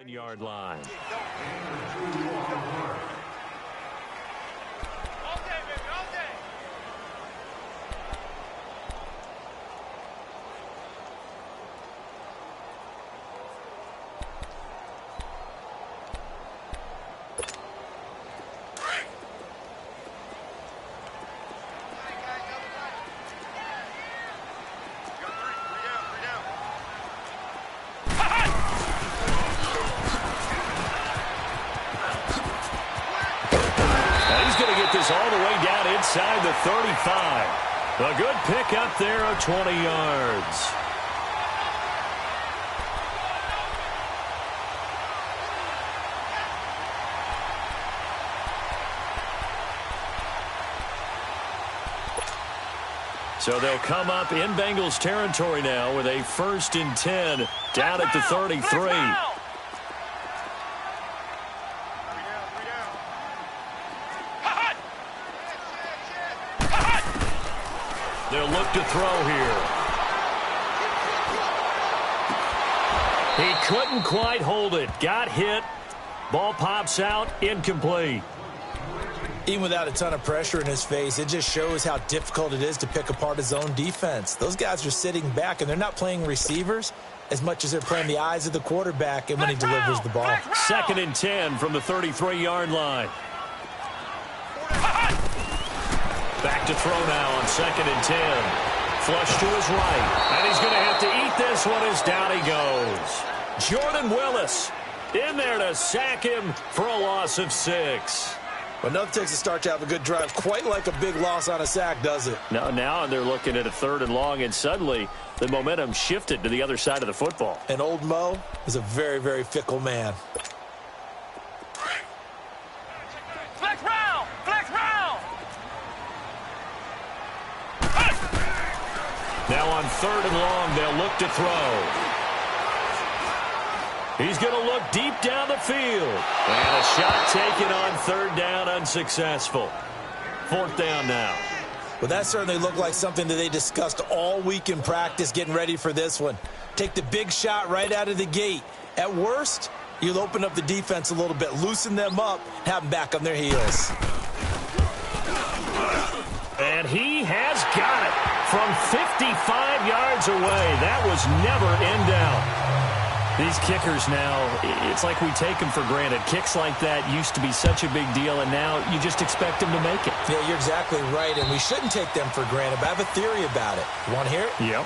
Yard line. All the way down inside the 35. A good pick up there of 20 yards. So they'll come up in Bengals territory now with a 1st and 10 down at the 33. They'll look to throw here. He couldn't quite hold it. Got hit. Ball pops out. Incomplete. Even without a ton of pressure in his face, it just shows how difficult it is to pick apart his own defense. Those guys are sitting back, and they're not playing receivers as much as they're playing the eyes of the quarterback and when he delivers the ball. 2nd and 10 from the 33-yard line. Back to throw now on 2nd and 10. Flush to his right. And he's going to have to eat this one as down he goes. Jordan Willis in there to sack him for a loss of 6. Well, nothing takes a start to have a good drive quite like a big loss on a sack, does it? Now they're looking at a 3rd and long, and suddenly the momentum shifted to the other side of the football. And old Mo is a very, very fickle man. Now on 3rd and long, they'll look to throw. He's going to look deep down the field. And a shot taken on 3rd down, unsuccessful. 4th down now. Well, that certainly looked like something that they discussed all week in practice getting ready for this one. Take the big shot right out of the gate. At worst, you'll open up the defense a little bit, loosen them up, have them back on their heels. And he has got it from 55 yards away. That was never in doubt. These kickers now, it's like we take them for granted. Kicks like that used to be such a big deal, and now you just expect them to make it. Yeah, you're exactly right, and we shouldn't take them for granted, but I have a theory about it. You want to hear it? Yep.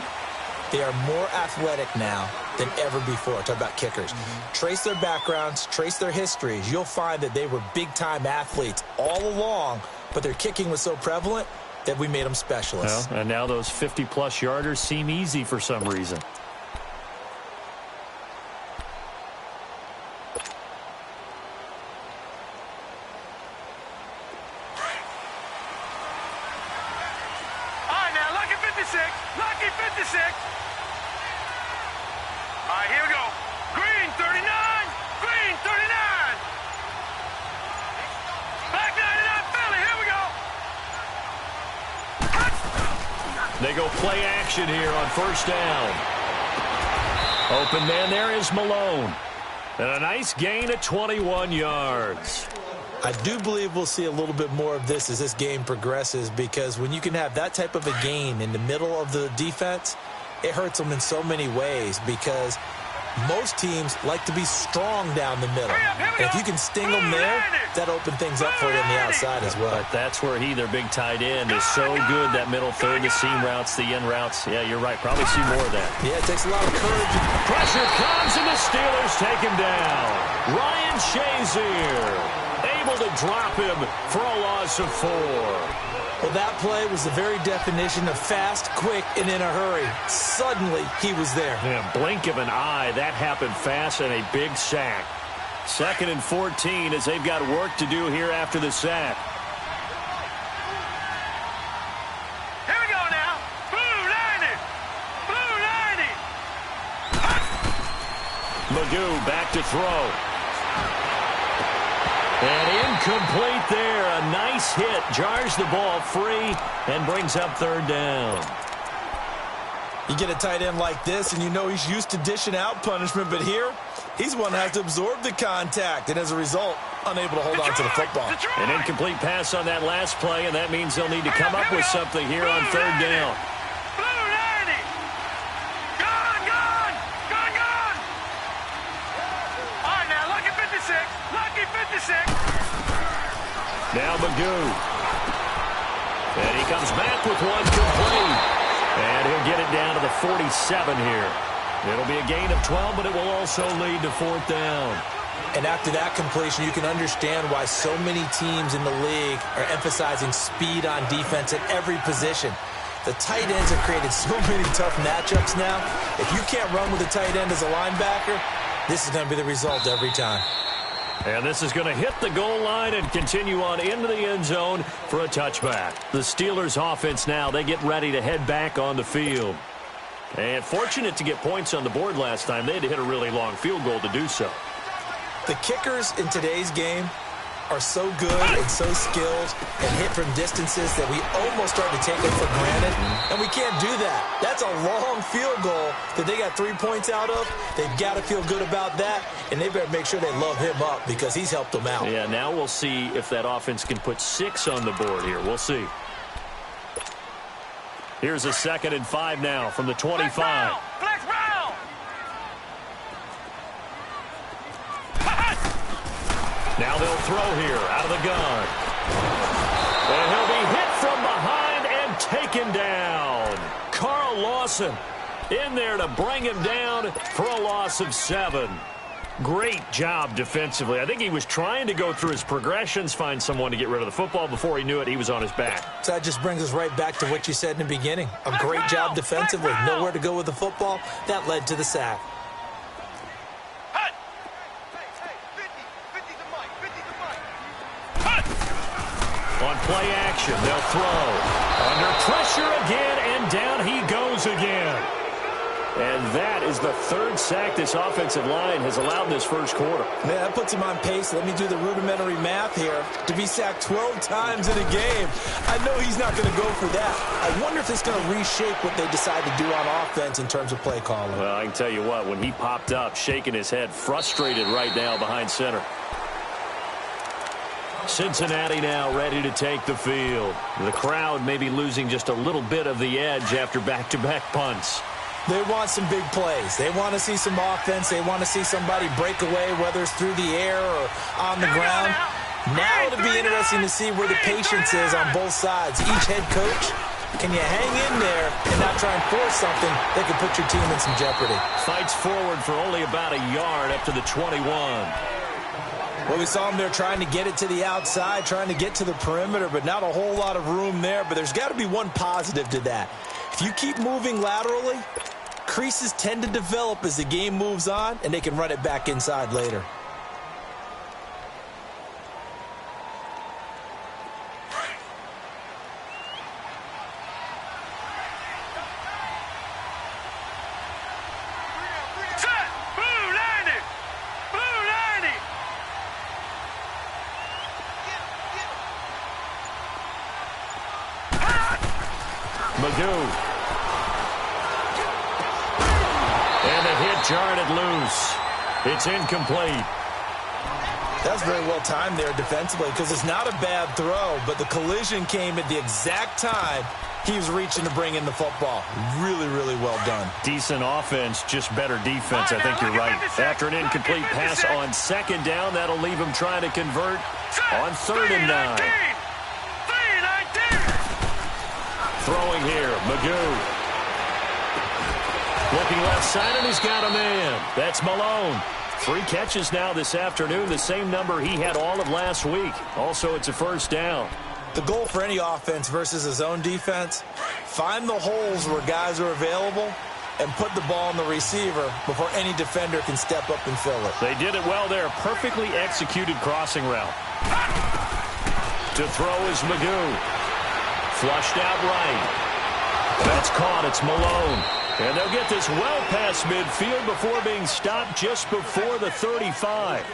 They are more athletic now than ever before. Talk about kickers. Trace their backgrounds, trace their histories. You'll find that they were big-time athletes all along, but their kicking was so prevalent that we made them specialists. Well, and now those 50-plus yarders seem easy for some reason. Lucky 56. All right, here we go. Green 39. Green 39. Black 99 Philly. Here we go. They go play action here on 1st down. Open man there is Malone. And a nice gain of 21 yards. I do believe we'll see a little bit more of this as this game progresses, because when you can have that type of a gain in the middle of the defense, it hurts them in so many ways, because most teams like to be strong down the middle. And if you can sting them there, that opens things up for you on the outside as well. But that's where their big tight end, is so good, that middle third, the seam routes, the in routes. Yeah, you're right. Probably see more of that. Yeah, it takes a lot of courage. Pressure comes, and the Steelers take him down. Ryan Shazier able to drop him for a loss of 4. Well, that play was the very definition of fast, quick, and in a hurry. Suddenly, he was there. Yeah, blink of an eye. That happened fast, and a big sack. 2nd and 14 as they've got work to do here after the sack. Here we go now. Blue 90. Blue 90. Magoo back to throw. And incomplete there. A nice hit. Jars the ball free and brings up 3rd down. You get a tight end like this, and you know he's used to dishing out punishment, but here, He's one that has to absorb the contact, and as a result, unable to hold on to the football. An incomplete pass on that last play, and that means they'll need to come up with something here on third down. Now Magoo. And he comes back with one complete. And he'll get it down to the 47 here. It'll be a gain of 12, but it will also lead to fourth down. And after that completion, you can understand why so many teams in the league are emphasizing speed on defense at every position. The tight ends have created so many tough matchups now. If you can't run with a tight end as a linebacker, this is going to be the result every time. And this is going to hit the goal line and continue on into the end zone for a touchback. The Steelers offense now, they get ready to head back on the field. And fortunate to get points on the board last time. They had to hit a really long field goal to do so. The kickers in today's game are so good and so skilled and hit from distances that we almost start to take it for granted, and we can't do that. That's a long field goal that they got 3 points out of. They've got to feel good about that, and they better make sure they love him up because he's helped them out. Yeah, now we'll see if that offense can put 6 on the board here. We'll see. Here's a 2nd and 5 now from the 25. Flex round. Now they'll throw here out of the gun. And he'll be hit from behind and taken down. Carl Lawson in there to bring him down for a loss of 7. Great job defensively. I think he was trying to go through his progressions, find someone to get rid of the football. Before he knew it, he was on his back. So that just brings us right back to what you said in the beginning. A great job defensively. Nowhere to go with the football. That led to the sack. On play action, they'll throw. Under pressure again, and down he goes again. And that is the 3rd sack this offensive line has allowed this first quarter. Man, that puts him on pace. Let me do the rudimentary math here. To be sacked 12 times in a game, I know he's not going to go for that. I wonder if it's going to reshape what they decide to do on offense in terms of play calling. Well, I can tell you what, when he popped up, shaking his head, frustrated right now behind center. Cincinnati now ready to take the field. The crowd may be losing just a little bit of the edge after back-to-back punts. They want some big plays. They want to see some offense. They want to see somebody break away, whether it's through the air or on the ground. Now it'll be interesting to see where the patience is on both sides. Each head coach, can you hang in there and not try and force something that could put your team in some jeopardy? Fights forward for only about a yard up to the 21. Well, we saw him there trying to get it to the outside, trying to get to the perimeter, but not a whole lot of room there. But there's got to be one positive to that. If you keep moving laterally, creases tend to develop as the game moves on, and they can run it back inside later. Magoo. And the hit jarred it loose. It's incomplete. That's very well timed there defensively because it's not a bad throw, but the collision came at the exact time he was reaching to bring in the football. Really, really well done. Decent offense, just better defense. I think you're right. After an incomplete pass on 2nd down, that'll leave him trying to convert on 3rd and 9. Throwing here, Magoo. Looking left side, and he's got a man. That's Malone. 3 catches now this afternoon, the same number he had all of last week. Also, it's a 1st down. The goal for any offense versus a zone defense, find the holes where guys are available and put the ball in the receiver before any defender can step up and fill it. They did it well there. Perfectly executed crossing route. To throw is Magoo. Flushed out right. That's caught. It's Malone. And they'll get this well past midfield before being stopped just before the 35.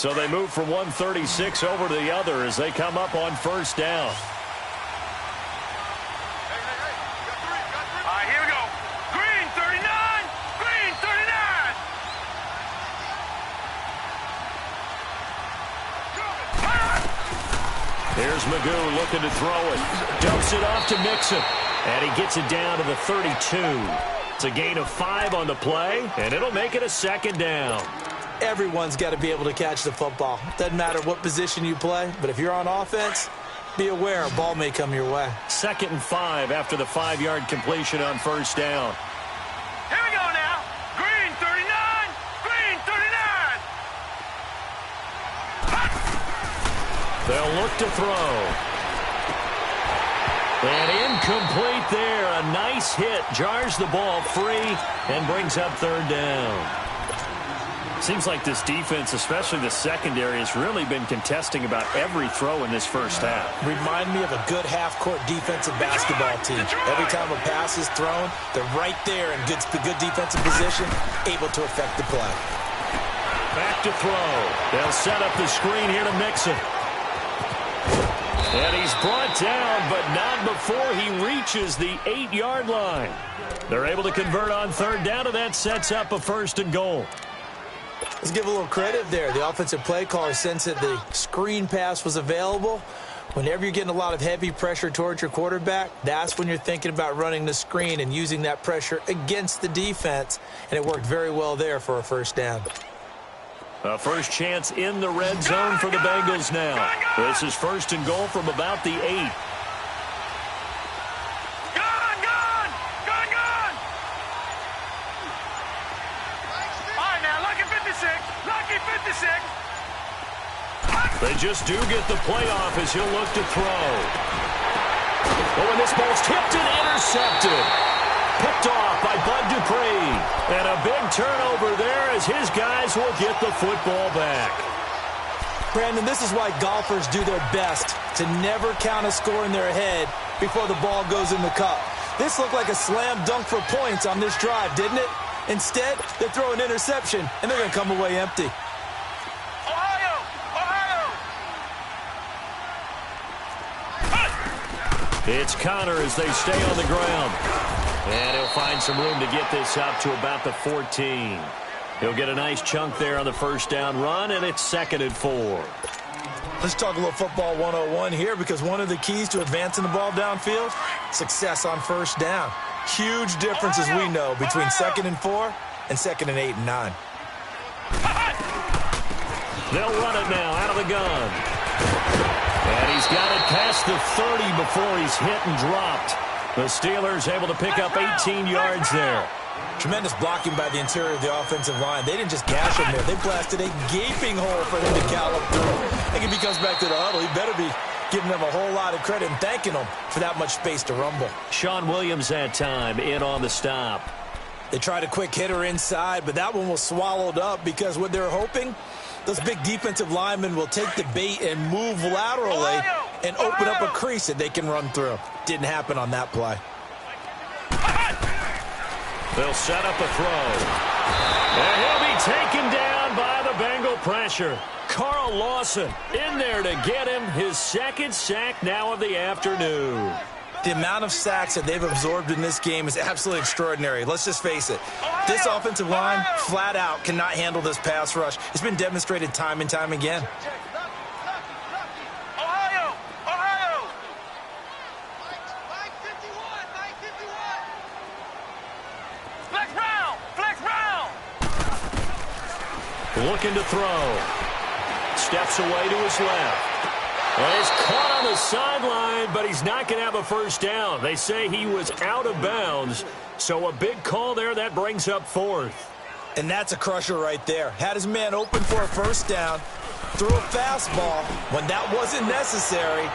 So they move from 136 over to the other as they come up on first down. All right, here we go. Green 39. Green 39. Here's Magoo looking to throw it. Dumps it off to Mixon. And he gets it down to the 32. It's a gain of 5 on the play, and it'll make it a second down. Everyone's got to be able to catch the football. Doesn't matter what position you play, but if you're on offense, be aware a ball may come your way. 2nd and 5 after the 5-yard completion on first down. Here we go now. Green 39. Green 39. They'll look to throw. And incomplete there. A nice hit. Jars the ball free and brings up 3rd down. Seems like this defense, especially the secondary, has really been contesting about every throw in this first half. Remind me of a good half-court defensive basketball team. Every time a pass is thrown, they're right there in good defensive position, able to affect the play. Back to throw. They'll set up the screen here to Mixon. And he's brought down, but not before he reaches the 8-yard line. They're able to convert on 3rd down, and that sets up a 1st and goal. Let's give a little credit there. The offensive play caller sensed that the screen pass was available. Whenever you're getting a lot of heavy pressure towards your quarterback, that's when you're thinking about running the screen and using that pressure against the defense. And it worked very well there for a 1st down. A first chance in the red zone for the Bengals now. This is 1st and goal from about the 8. They just do get the playoff as he'll look to throw. Oh, and this ball's tipped and intercepted. Picked off by Bud Dupree. And a big turnover there as his guys will get the football back. Brandon, this is why golfers do their best to never count a score in their head before the ball goes in the cup. This looked like a slam dunk for points on this drive, didn't it? Instead, they throw an interception, and they're going to come away empty. It's Connor as they stay on the ground. And he'll find some room to get this up to about the 14. He'll get a nice chunk there on the 1st down run, and it's 2nd and 4. Let's talk a little football 101 here, because one of the keys to advancing the ball downfield, success on 1st down. Huge difference, as we know, between 2nd and 4 and 2nd and 8 and 9. They'll run it now out of the gun. And he's got it past the 30 before he's hit and dropped. The Steelers able to pick up 18 yards there. Tremendous blocking by the interior of the offensive line. They didn't just gash him there. They blasted a gaping hole for him to gallop through. I think if he comes back to the huddle, he better be giving them a whole lot of credit and thanking them for that much space to rumble. Sean Williams had time in on the stop. They tried a quick hitter inside, but that one was swallowed up because what they're hoping, those big defensive linemen will take the bait and move laterally and open up a crease that they can run through. Didn't happen on that play. They'll set up a throw. And he'll be taken down by the Bengal pressure. Carl Lawson in there to get him his 2nd sack now of the afternoon. The amount of sacks that they've absorbed in this game is absolutely extraordinary. Let's just face it. This offensive line, flat out, cannot handle this pass rush. It's been demonstrated time and time again. Ohio! Ohio! Flex round! Flex round! Looking to throw. Steps away to his left. Well, he's caught on the sideline, but he's not going to have a 1st down. They say he was out of bounds, so a big call there. That brings up 4th. And that's a crusher right there. Had his man open for a 1st down, threw a fastball. When that wasn't necessary,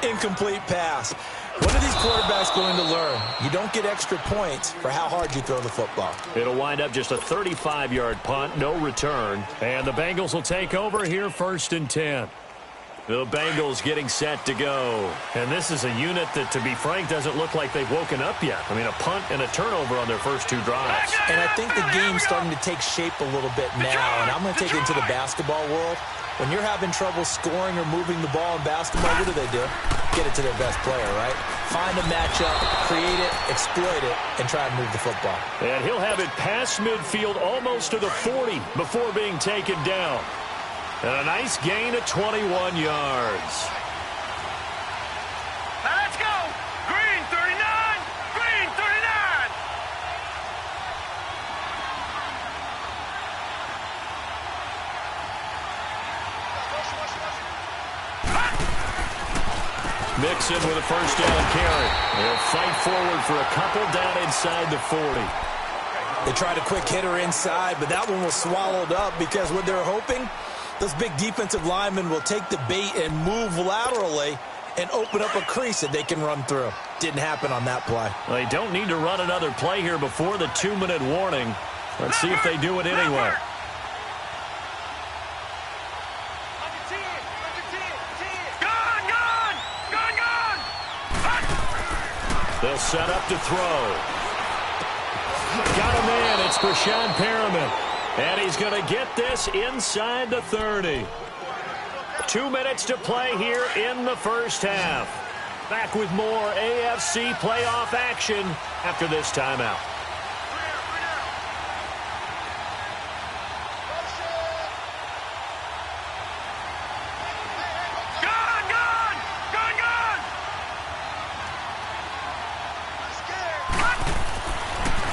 incomplete pass. When are these quarterbacks going to learn? You don't get extra points for how hard you throw the football. It'll wind up just a 35-yard punt, no return. And the Bengals will take over here 1st and 10. The Bengals getting set to go. And this is a unit that, to be frank, doesn't look like they've woken up yet. I mean, a punt and a turnover on their first two drives. And I think the game's starting to take shape a little bit now. And I'm going to take it into the basketball world. When you're having trouble scoring or moving the ball in basketball, what do? Get it to their best player, right? Find a matchup, create it, exploit it, and try and move the football. And he'll have it past midfield almost to the 40 before being taken down. And a nice gain of 21 yards. Now let's go. Green 39. Green 39. Mixon with a first down carry. They'll fight forward for a couple down inside the 40. They tried a quick hitter inside, but that one was swallowed up because what they're hoping, those big defensive linemen will take the bait and move laterally and open up a crease that they can run through. Didn't happen on that play. They don't need to run another play here before the 2-minute warning. Let's see if they do it anyway. They'll set up to throw. Got a man. It's Brashad Perriman. And he's going to get this inside the 30. 2 minutes to play here in the first half. Back with more AFC playoff action after this timeout.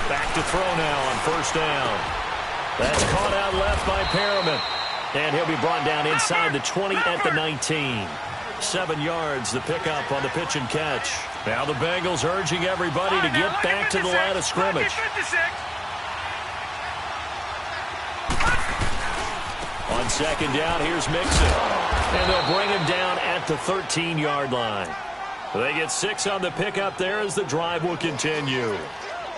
Back to throw now on first down. That's caught out left by Perriman. And he'll be brought down inside the 20 at the 19. 7 yards, the pickup on the pitch and catch. Now the Bengals urging everybody to get back to the line of scrimmage. On second down, here's Mixon. And they'll bring him down at the 13-yard line. They get 6 on the pickup there as the drive will continue.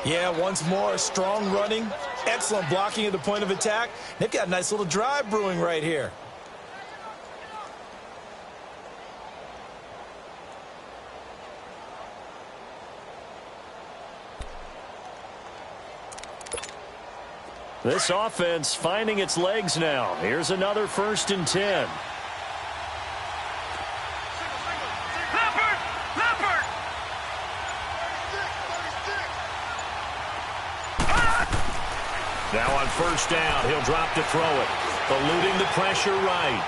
Yeah, once more, strong running, excellent blocking at the point of attack. They've got a nice little drive brewing right here. This offense finding its legs now. Here's another 1st and 10. Now on first down, he'll drop to throw it. Eluding the pressure right.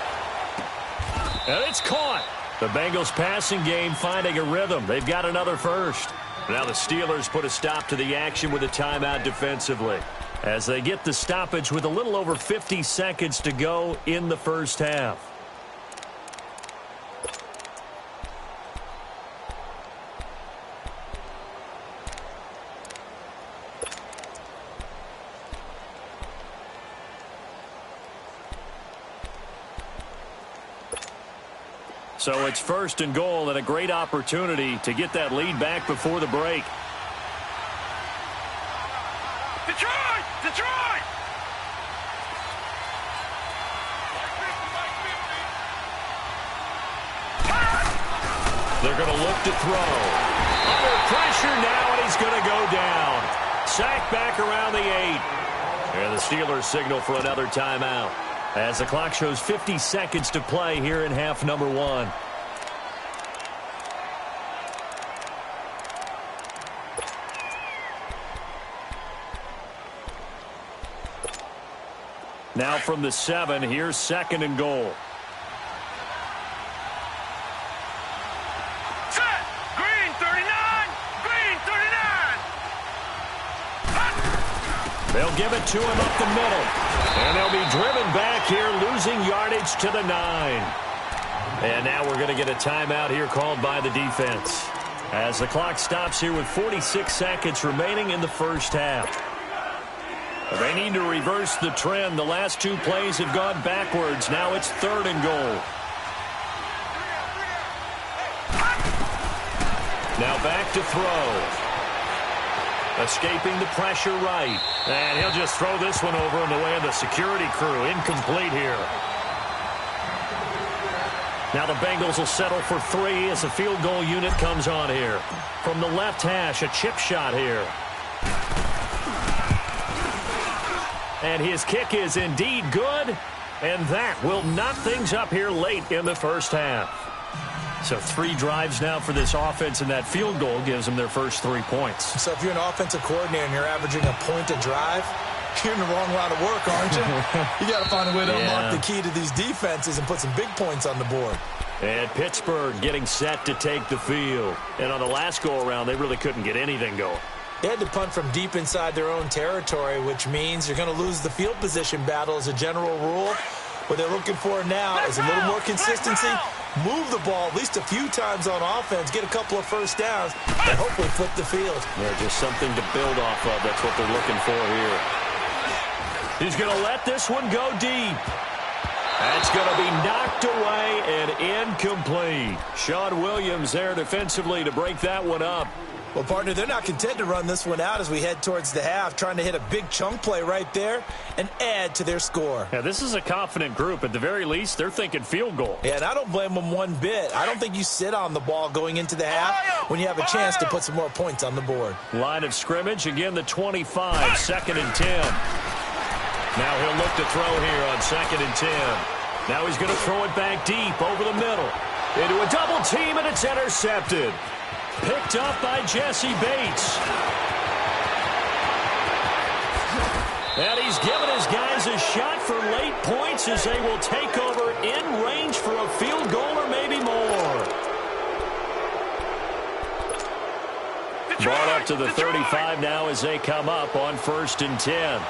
And it's caught. The Bengals passing game finding a rhythm. They've got another first. Now the Steelers put a stop to the action with a timeout defensively, as they get the stoppage with a little over 50 seconds to go in the first half. So it's 1st and goal and a great opportunity to get that lead back before the break. Detroit! Detroit! They're going to look to throw. Under pressure now, and he's going to go down. Sacked back around the 8. And the Steelers signal for another timeout, as the clock shows 50 seconds to play here in half number 1. Now from the 7, here's 2nd and goal. Set! Green 39! Green 39! They'll give it to him up the middle. And they'll be driven back here, losing yardage to the 9. And now we're going to get a timeout here called by the defense, as the clock stops here with 46 seconds remaining in the first half. They need to reverse the trend. The last 2 plays have gone backwards. Now it's 3rd and goal. Now back to throw. Escaping the pressure right. And he'll just throw this one over in the way of the security crew. Incomplete here. Now the Bengals will settle for 3 as the field goal unit comes on here. From the left hash, a chip shot here. And his kick is indeed good, and that will knot things up here late in the first half. So 3 drives now for this offense, and that field goal gives them their first 3 points. So if you're an offensive coordinator and you're averaging a point a drive, you're in the wrong line of work, aren't you? You got to find a way to unlock the key to these defenses and put some big points on the board. And Pittsburgh getting set to take the field. And on the last go-around, they really couldn't get anything going. They had to punt from deep inside their own territory, which means you're going to lose the field position battle as a general rule. What they're looking for now is a little more consistency, move the ball at least a few times on offense, get a couple of first downs, and hopefully flip the field. Yeah, just something to build off of. That's what they're looking for here. He's going to let this one go deep. That's going to be knocked away and incomplete. Sean Williams there defensively to break that one up. Well, partner, they're not content to run this one out as we head towards the half, trying to hit a big chunk play right there and add to their score. Yeah, this is a confident group. At the very least, they're thinking field goal. Yeah, and I don't blame them one bit. I don't think you sit on the ball going into the half when you have a chance to put some more points on the board. Line of scrimmage, again the 25, 2nd and 10. Now he'll look to throw here on 2nd and 10. Now he's going to throw it back deep over the middle. Into a double team, and it's intercepted. Picked up by Jesse Bates. And he's given his guys a shot for late points as they will take over in range for a field goal or maybe more. Brought up to the 35 now as they come up on 1st and 10.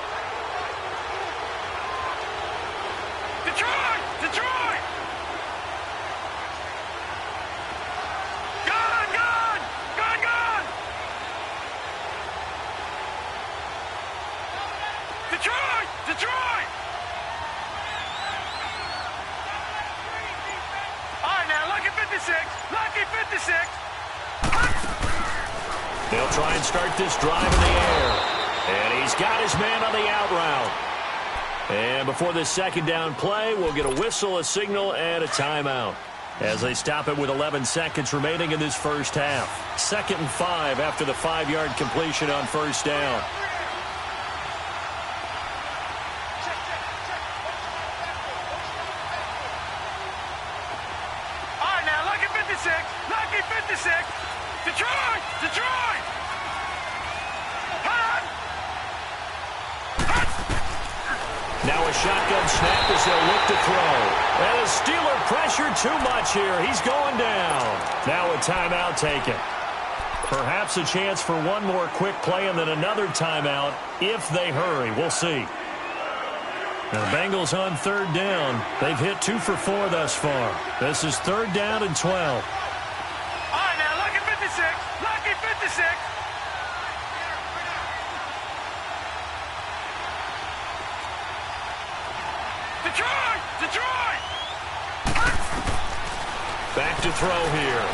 They'll try and start this drive in the air. And he's got his man on the out route. And before this 2nd down play, we'll get a whistle, a signal, and a timeout as they stop it with 11 seconds remaining in this first half. 2nd and 5 after the 5-yard completion on 1st down. All right, now, lucky 56. Lucky 56. Detroit! Detroit! Now a shotgun snap as they'll look to throw. And the Steeler pressure too much here. He's going down. Now a timeout taken. Perhaps a chance for one more quick play and then another timeout if they hurry. We'll see. Now the Bengals on 3rd down. They've hit 2 for 4 thus far. This is 3rd down and 12. Lucky 56. Detroit! Detroit! Back to throw here.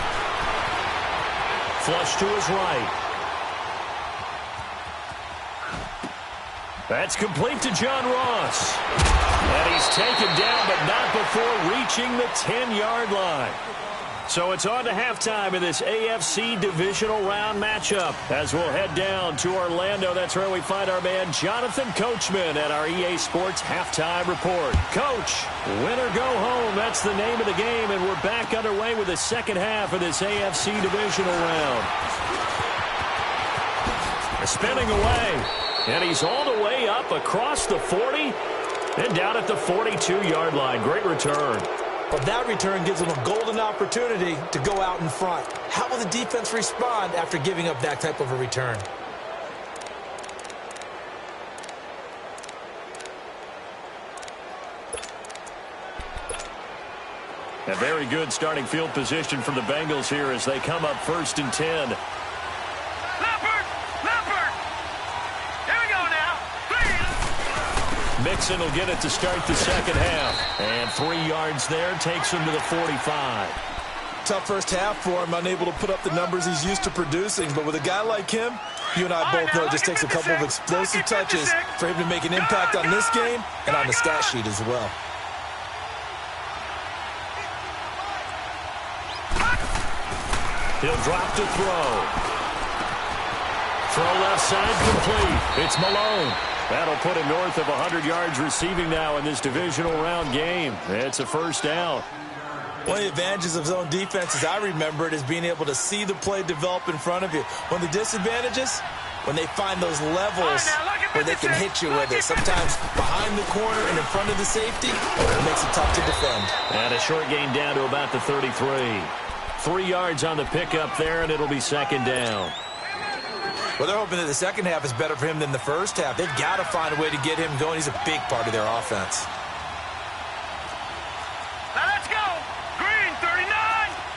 Flush to his right. That's complete to John Ross. And he's taken down, but not before reaching the 10-yard line. So it's on to halftime in this AFC divisional round matchup as we'll head down to Orlando. That's where we find our man Jonathan Coachman at our EA Sports Halftime Report. Coach, win or go home, that's the name of the game, and we're back underway with the second half of this AFC divisional round. Spinning away, and he's all the way up across the 40 and down at the 42-yard line. Great return. But that return gives them a golden opportunity to go out in front. How will the defense respond after giving up that type of a return? A very good starting field position for the Bengals here as they come up 1st and 10. Mixon will get it to start the second half. And 3 yards there takes him to the 45. Tough first half for him, unable to put up the numbers he's used to producing. But with a guy like him, you and I both know it just takes a couple of explosive touches for him to make an impact on this game and on the stat sheet as well. He'll drop to throw. Throw left side complete. It's Malone. That'll put him north of 100 yards receiving now in this divisional round game. It's a first down. One of the advantages of zone defense, as I remember it, is being able to see the play develop in front of you. One of the disadvantages, when they find those levels where they can hit you with it. Sometimes behind the corner and in front of the safety, it makes it tough to defend. And a short gain down to about the 33. 3 yards on the pickup there, and it'll be second down. Well, they're hoping that the second half is better for him than the first half. They've got to find a way to get him going. He's a big part of their offense. Now let's go. Green 39.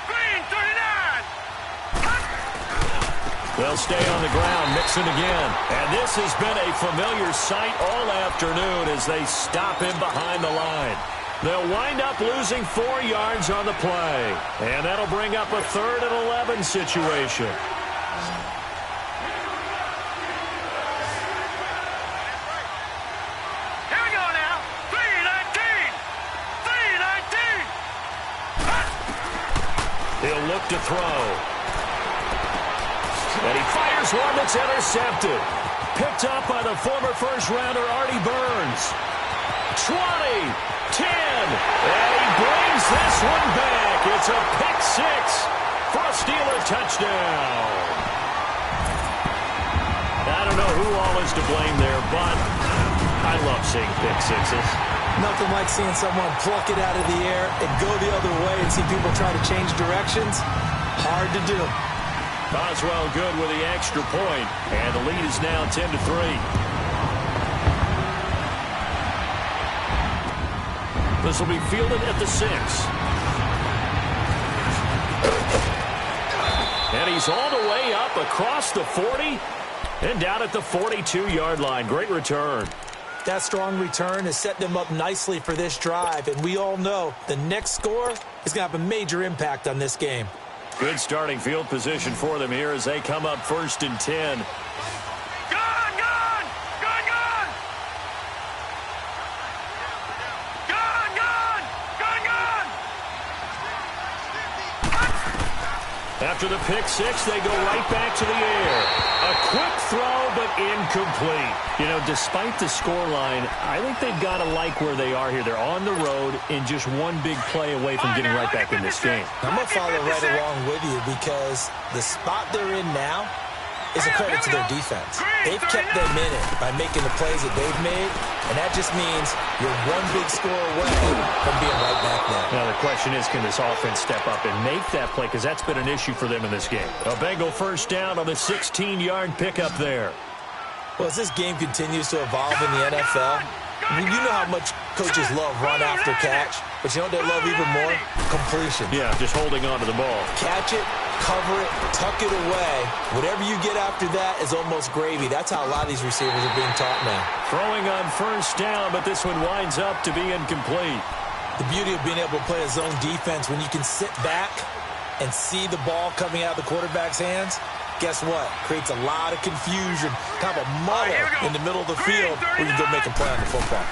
Green 39. They'll stay on the ground, mixing again. And this has been a familiar sight all afternoon as they stop him behind the line. They'll wind up losing 4 yards on the play. And that'll bring up a 3rd and 11 situation. Here we go now. 319. 319. He'll look to throw. And he fires one that's intercepted. Picked up by the former first-rounder Artie Burns. 20, 10, and he brings this one back. It's a pick six for a Steeler touchdown. I don't know who all is to blame there, but I love seeing pick sixes. Nothing like seeing someone pluck it out of the air and go the other way and see people try to change directions. Hard to do. Boswell good with the extra point, and the lead is now 10-3. This will be fielded at the 6. And he's all the way up across the 40 and down at the 42-yard line. Great return. That strong return has set them up nicely for this drive, and we all know the next score is going to have a major impact on this game. Good starting field position for them here as they come up 1st and 10. Gone, gone. Gone, gone. Gone, gone. Gone, gone. After the pick six, they go right back to the air. A quick throw, but incomplete. You know, despite the scoreline, I think they've got to like where they are here. They're on the road and just one big play away from getting right back in this game. I'm going to follow right along with you because the spot they're in now is a credit to their defense. They've kept them in it by making the plays that they've made, and that just means you're one big score away from being right back there. Now, the question is, can this offense step up and make that play? Because that's been an issue for them in this game. A Bengal first down on the 16-yard pickup there. Well, as this game continues to evolve in the NFL, you know how much coaches love run after catch, but you know what they love even more? Completion. Yeah, just holding on to the ball. Catch it, cover it, tuck it away. Whatever you get after that is almost gravy. That's how a lot of these receivers are being taught now. Throwing on first down, but this one winds up to be incomplete. The beauty of being able to play a zone defense when you can sit back and see the ball coming out of the quarterback's hands, guess what? Creates a lot of confusion, kind of a muddle in the middle of the field where you can go make a play on the football.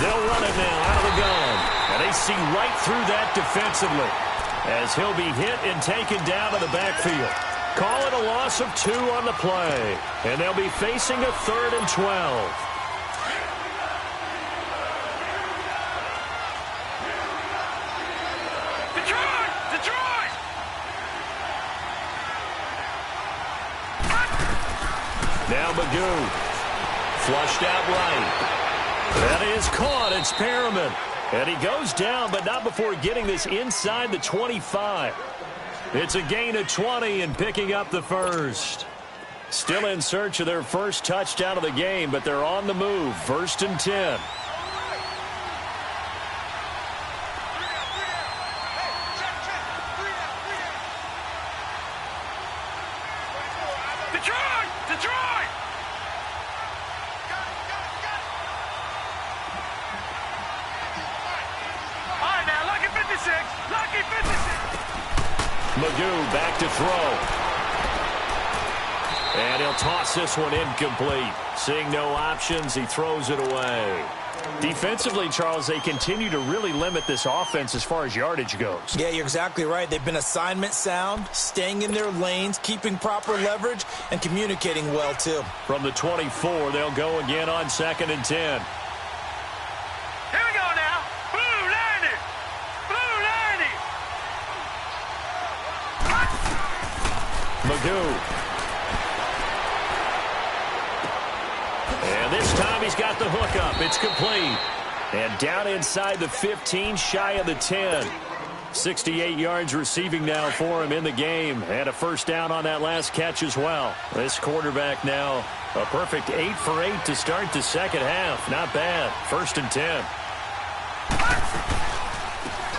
They'll run it now out of the gun. And they see right through that defensively as he'll be hit and taken down to the backfield. Call it a loss of 2 on the play. And they'll be facing a 3rd and 12. Detroit! Detroit! Now Magoo. Flushed out right. That is caught. It's Perriman. And he goes down, but not before getting this inside the 25. It's a gain of 20 and picking up the first. Still in search of their first touchdown of the game, but they're on the move. 1st and 10. Detroit! Detroit! All right, now, lucky 56. Lucky 56. Magoo back to throw. And he'll toss this one incomplete. Seeing no options, he throws it away. Defensively, Charles, they continue to really limit this offense as far as yardage goes. Yeah, you're exactly right. They've been assignment sound, staying in their lanes, keeping proper leverage, and communicating well, too. From the 24, they'll go again on 2nd and 10. Here we go now. Blue 90. Blue 90. Magoo. And this time he's got the hook up. It's complete. And down inside the 15, shy of the 10. 68 yards receiving now for him in the game. And a first down on that last catch as well. This quarterback now a perfect 8 for 8 to start the second half. Not bad. 1st and 10.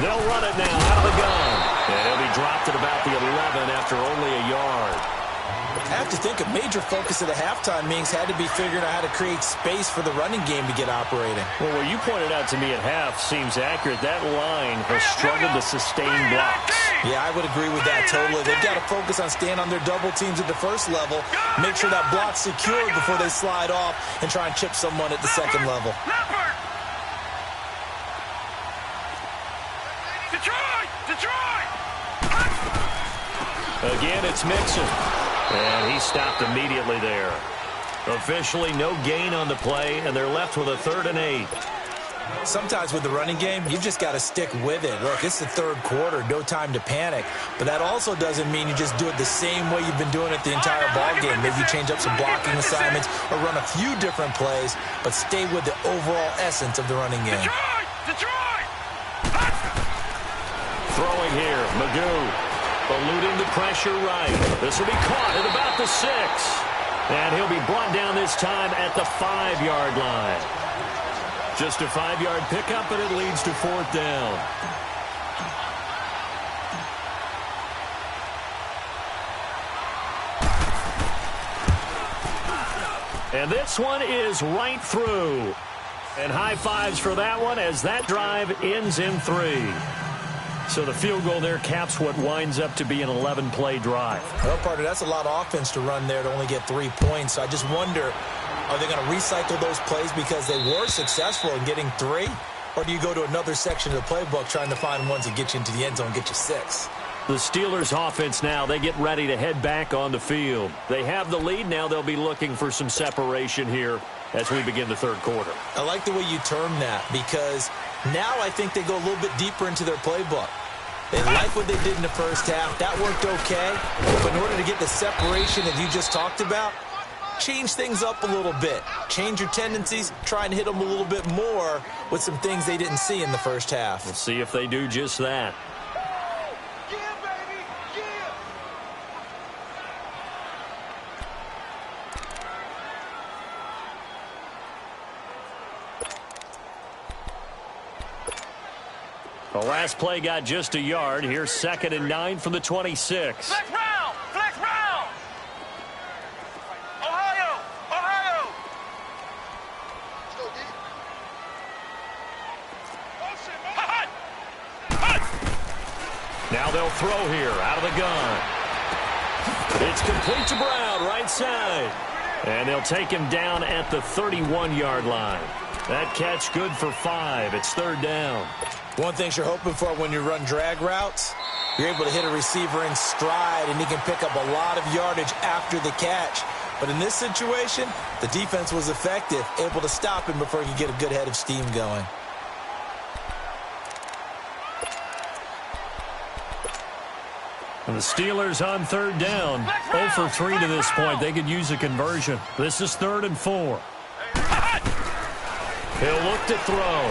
They'll run it now out of the gun. And he'll be dropped at about the 11 after only a yard. I have to think a major focus of the halftime meetings had to be figuring out how to create space for the running game to get operating. Well, what you pointed out to me at half seems accurate. That line has struggled to sustain blocks. Yeah, I would agree with that totally. They've got to focus on staying on their double teams at the first level, make sure that block's secured before they slide off and try and chip someone at the second level. Detroit! Again, it's Mixon. And he stopped immediately there. Officially no gain on the play, and they're left with a 3rd and 8. Sometimes with the running game, you've just got to stick with it. Look, it's the third quarter, no time to panic. But that also doesn't mean you just do it the same way you've been doing it the entire ball game. Maybe you change up some blocking assignments or run a few different plays, but stay with the overall essence of the running game. Detroit! Throwing here, Magoo. Eluding the pressure right. This will be caught at about the 6. And he'll be brought down this time at the 5-yard line. Just a 5-yard pickup, and it leads to 4th down. And this one is right through. And high fives for that one as that drive ends in 3. So the field goal there caps what winds up to be an 11-play drive. Well, partner, that's a lot of offense to run there to only get 3 points. So I just wonder, are they going to recycle those plays because they were successful in getting 3? Or do you go to another section of the playbook trying to find ones that get you into the end zone and get you 6? The Steelers offense now, they get ready to head back on the field. They have the lead. Now they'll be looking for some separation here as we begin the third quarter. I like the way you term that because now I think they go a little bit deeper into their playbook. They like what they did in the first half. That worked okay. But in order to get the separation that you just talked about, change things up a little bit. Change your tendencies. Try and hit them a little bit more with some things they didn't see in the first half. We'll see if they do just that. The last play got just a yard. Here's 2nd and 9 from the 26. Flex round! Flex round! Ohio! Ohio! Now they'll throw here out of the gun. It's complete to Brown, right side. And they'll take him down at the 31-yard line. That catch good for 5. It's 3rd down. One thing you're hoping for when you run drag routes, you're able to hit a receiver in stride, and he can pick up a lot of yardage after the catch. But in this situation, the defense was effective, able to stop him before he could get a good head of steam going. And the Steelers on 3rd down. 0 for 3 to this point. They could use a conversion. This is 3rd and 4. He'll look to throw.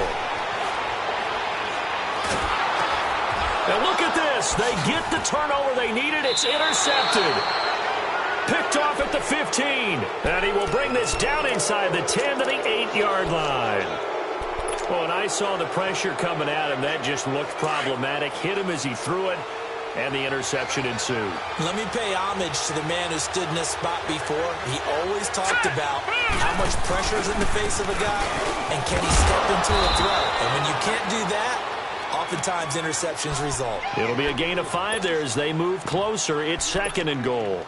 And look at this. They get the turnover they needed. It's intercepted. Picked off at the 15. And he will bring this down inside the 10 to the 8-yard line. Well, and I saw the pressure coming at him. That just looked problematic. Hit him as he threw it. And the interception ensued. Let me pay homage to the man who stood in this spot before. He always talked about how much pressure is in the face of a guy, and can he step into a throw. And when you can't do that, oftentimes interceptions result. It'll be a gain of 5 there as they move closer. It's 2nd and goal.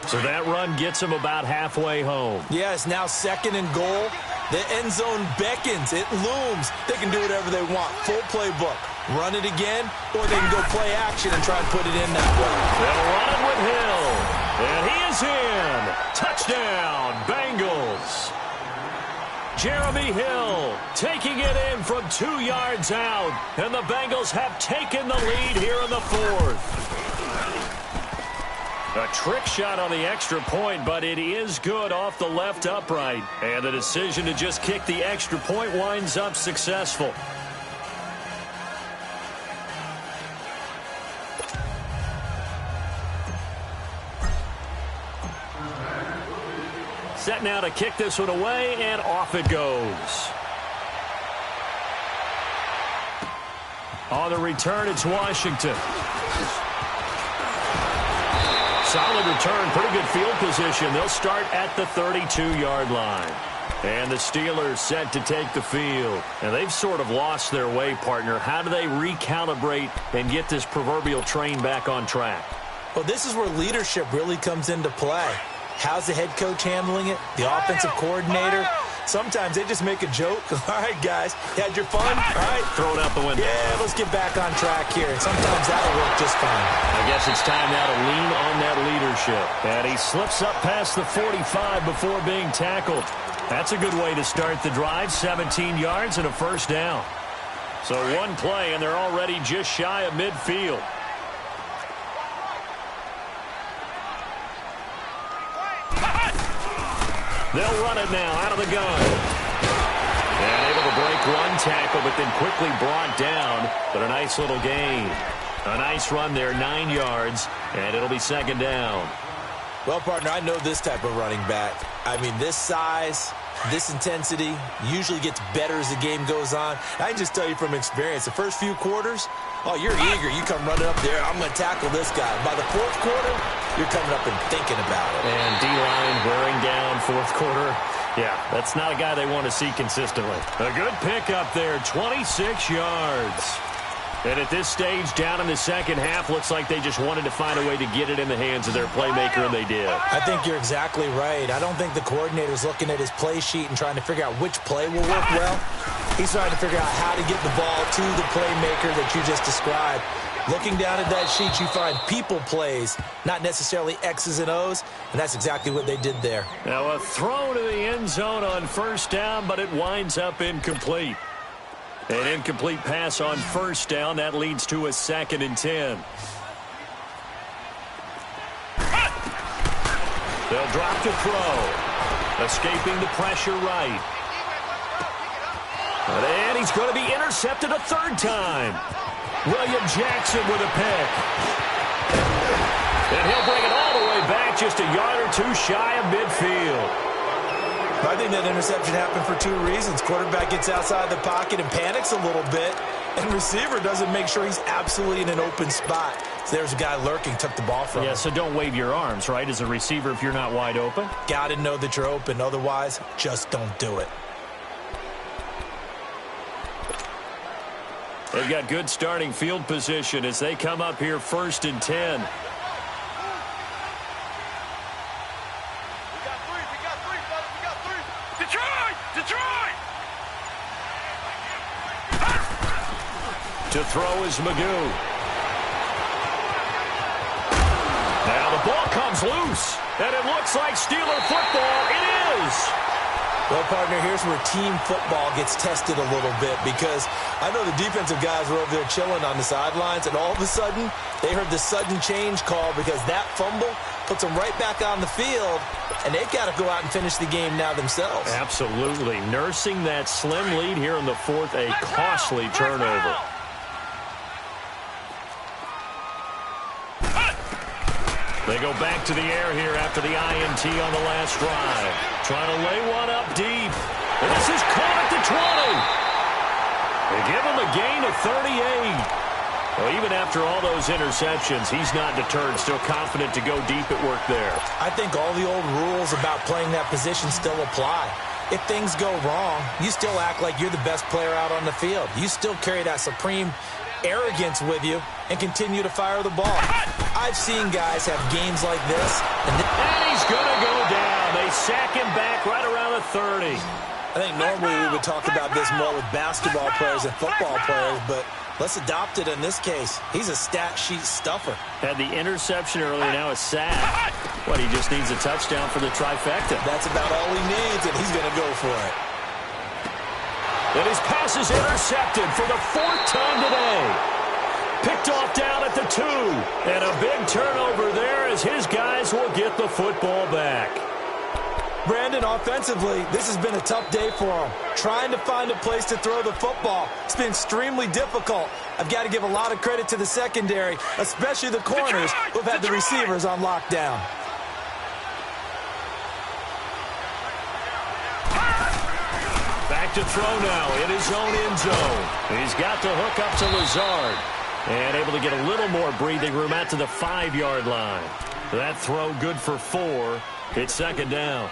So that run gets them about halfway home. Yeah, it's now 2nd and goal. The end zone beckons. It looms. They can do whatever they want. Full playbook. Run it again, or they can go play action and try and put it in that way. They'll run it with Hill. And he is in. Touchdown, Bengals. Jeremy Hill taking it in from 2 yards out. And the Bengals have taken the lead here in the fourth. A trick shot on the extra point, but it is good off the left upright. And the decision to just kick the extra point winds up successful. Set now to kick this one away, and off it goes. On the return, it's Washington. Solid return, pretty good field position. They'll start at the 32-yard line. And the Steelers set to take the field. And they've sort of lost their way, partner. How do they recalibrate and get this proverbial train back on track? Well, this is where leadership really comes into play. How's the head coach handling it? The offensive coordinator? Sometimes they just make a joke. All right, guys, you had your fun? All right. Throw it out the window. Yeah, let's get back on track here. And sometimes that'll work just fine. I guess it's time now to lean on that leadership. And he slips up past the 45 before being tackled. That's a good way to start the drive. 17 yards and a first down. So one play, and they're already just shy of midfield. They'll run it now out of the gun. And able to break one tackle, but then quickly brought down. But a nice little gain. A nice run there, 9 yards, and it'll be second down. Well, partner, I know this type of running back. I mean, this size, this intensity usually gets better as the game goes on. I can just tell you from experience, the first few quarters, oh, you're eager. You come running up there, I'm going to tackle this guy. By the fourth quarter, you're coming up and thinking about it. And D-line wearing down fourth quarter. Yeah, that's not a guy they want to see consistently. A good pickup there, 26 yards. And at this stage, down in the second half, looks like they just wanted to find a way to get it in the hands of their playmaker, and they did. I think you're exactly right. I don't think the coordinator's looking at his play sheet and trying to figure out which play will work well. He's trying to figure out how to get the ball to the playmaker that you just described. Looking down at that sheet, you find people plays, not necessarily X's and O's, and that's exactly what they did there. Now a throw to the end zone on first down, but it winds up incomplete. An incomplete pass on first down. That leads to a 2nd and 10. They'll drop to throw. Escaping the pressure right. And he's going to be intercepted a 3rd time. William Jackson with a pick. And he'll bring it all the way back, just a yard or two shy of midfield. I think that interception happened for 2 reasons. Quarterback gets outside the pocket and panics a little bit, and receiver doesn't make sure he's absolutely in an open spot. So there's a guy lurking, took the ball from him. Yeah, so don't wave your arms, right, as a receiver if you're not wide open? Got to know that you're open. Otherwise, just don't do it. They've got good starting field position as they come up here 1st and 10. To throw is Magoo. Now the ball comes loose, and it looks like Steeler football. It is. Well, partner, here's where team football gets tested a little bit, because I know the defensive guys were over there chilling on the sidelines, and all of a sudden, they heard the sudden change call because that fumble puts them right back on the field, and they've got to go out and finish the game now themselves. Absolutely. Nursing that slim lead here in the 4th, a costly turnover. They go back to the air here after the INT on the last drive. Trying to lay one up deep. And this is caught at the 20. They give him a gain of 38. Well, even after all those interceptions, he's not deterred. Still confident to go deep at work there. I think all the old rules about playing that position still apply. If things go wrong, you still act like you're the best player out on the field. You still carry that supreme arrogance with you and continue to fire the ball. I've seen guys have games like this. And he's going to go down. They sack him back right around the 30. I think normally we would talk about this more with basketball players and football players, but let's adopt it in this case. He's a stat sheet stuffer. Had the interception early, now a sack. He just needs a touchdown for the trifecta. That's about all he needs, and he's going to go for it. And his pass is intercepted for the 4th time today. Picked off down at the 2. And a big turnover there as his guys will get the football back. Brandon, offensively, this has been a tough day for him. Trying to find a place to throw the football. It's been extremely difficult. I've got to give a lot of credit to the secondary, especially the corners who've had the receivers on lockdown. Back to throw now in his own end zone. He's got the hook up to Lazard. And able to get a little more breathing room out to the 5-yard line. That throw good for 4. It's 2nd down.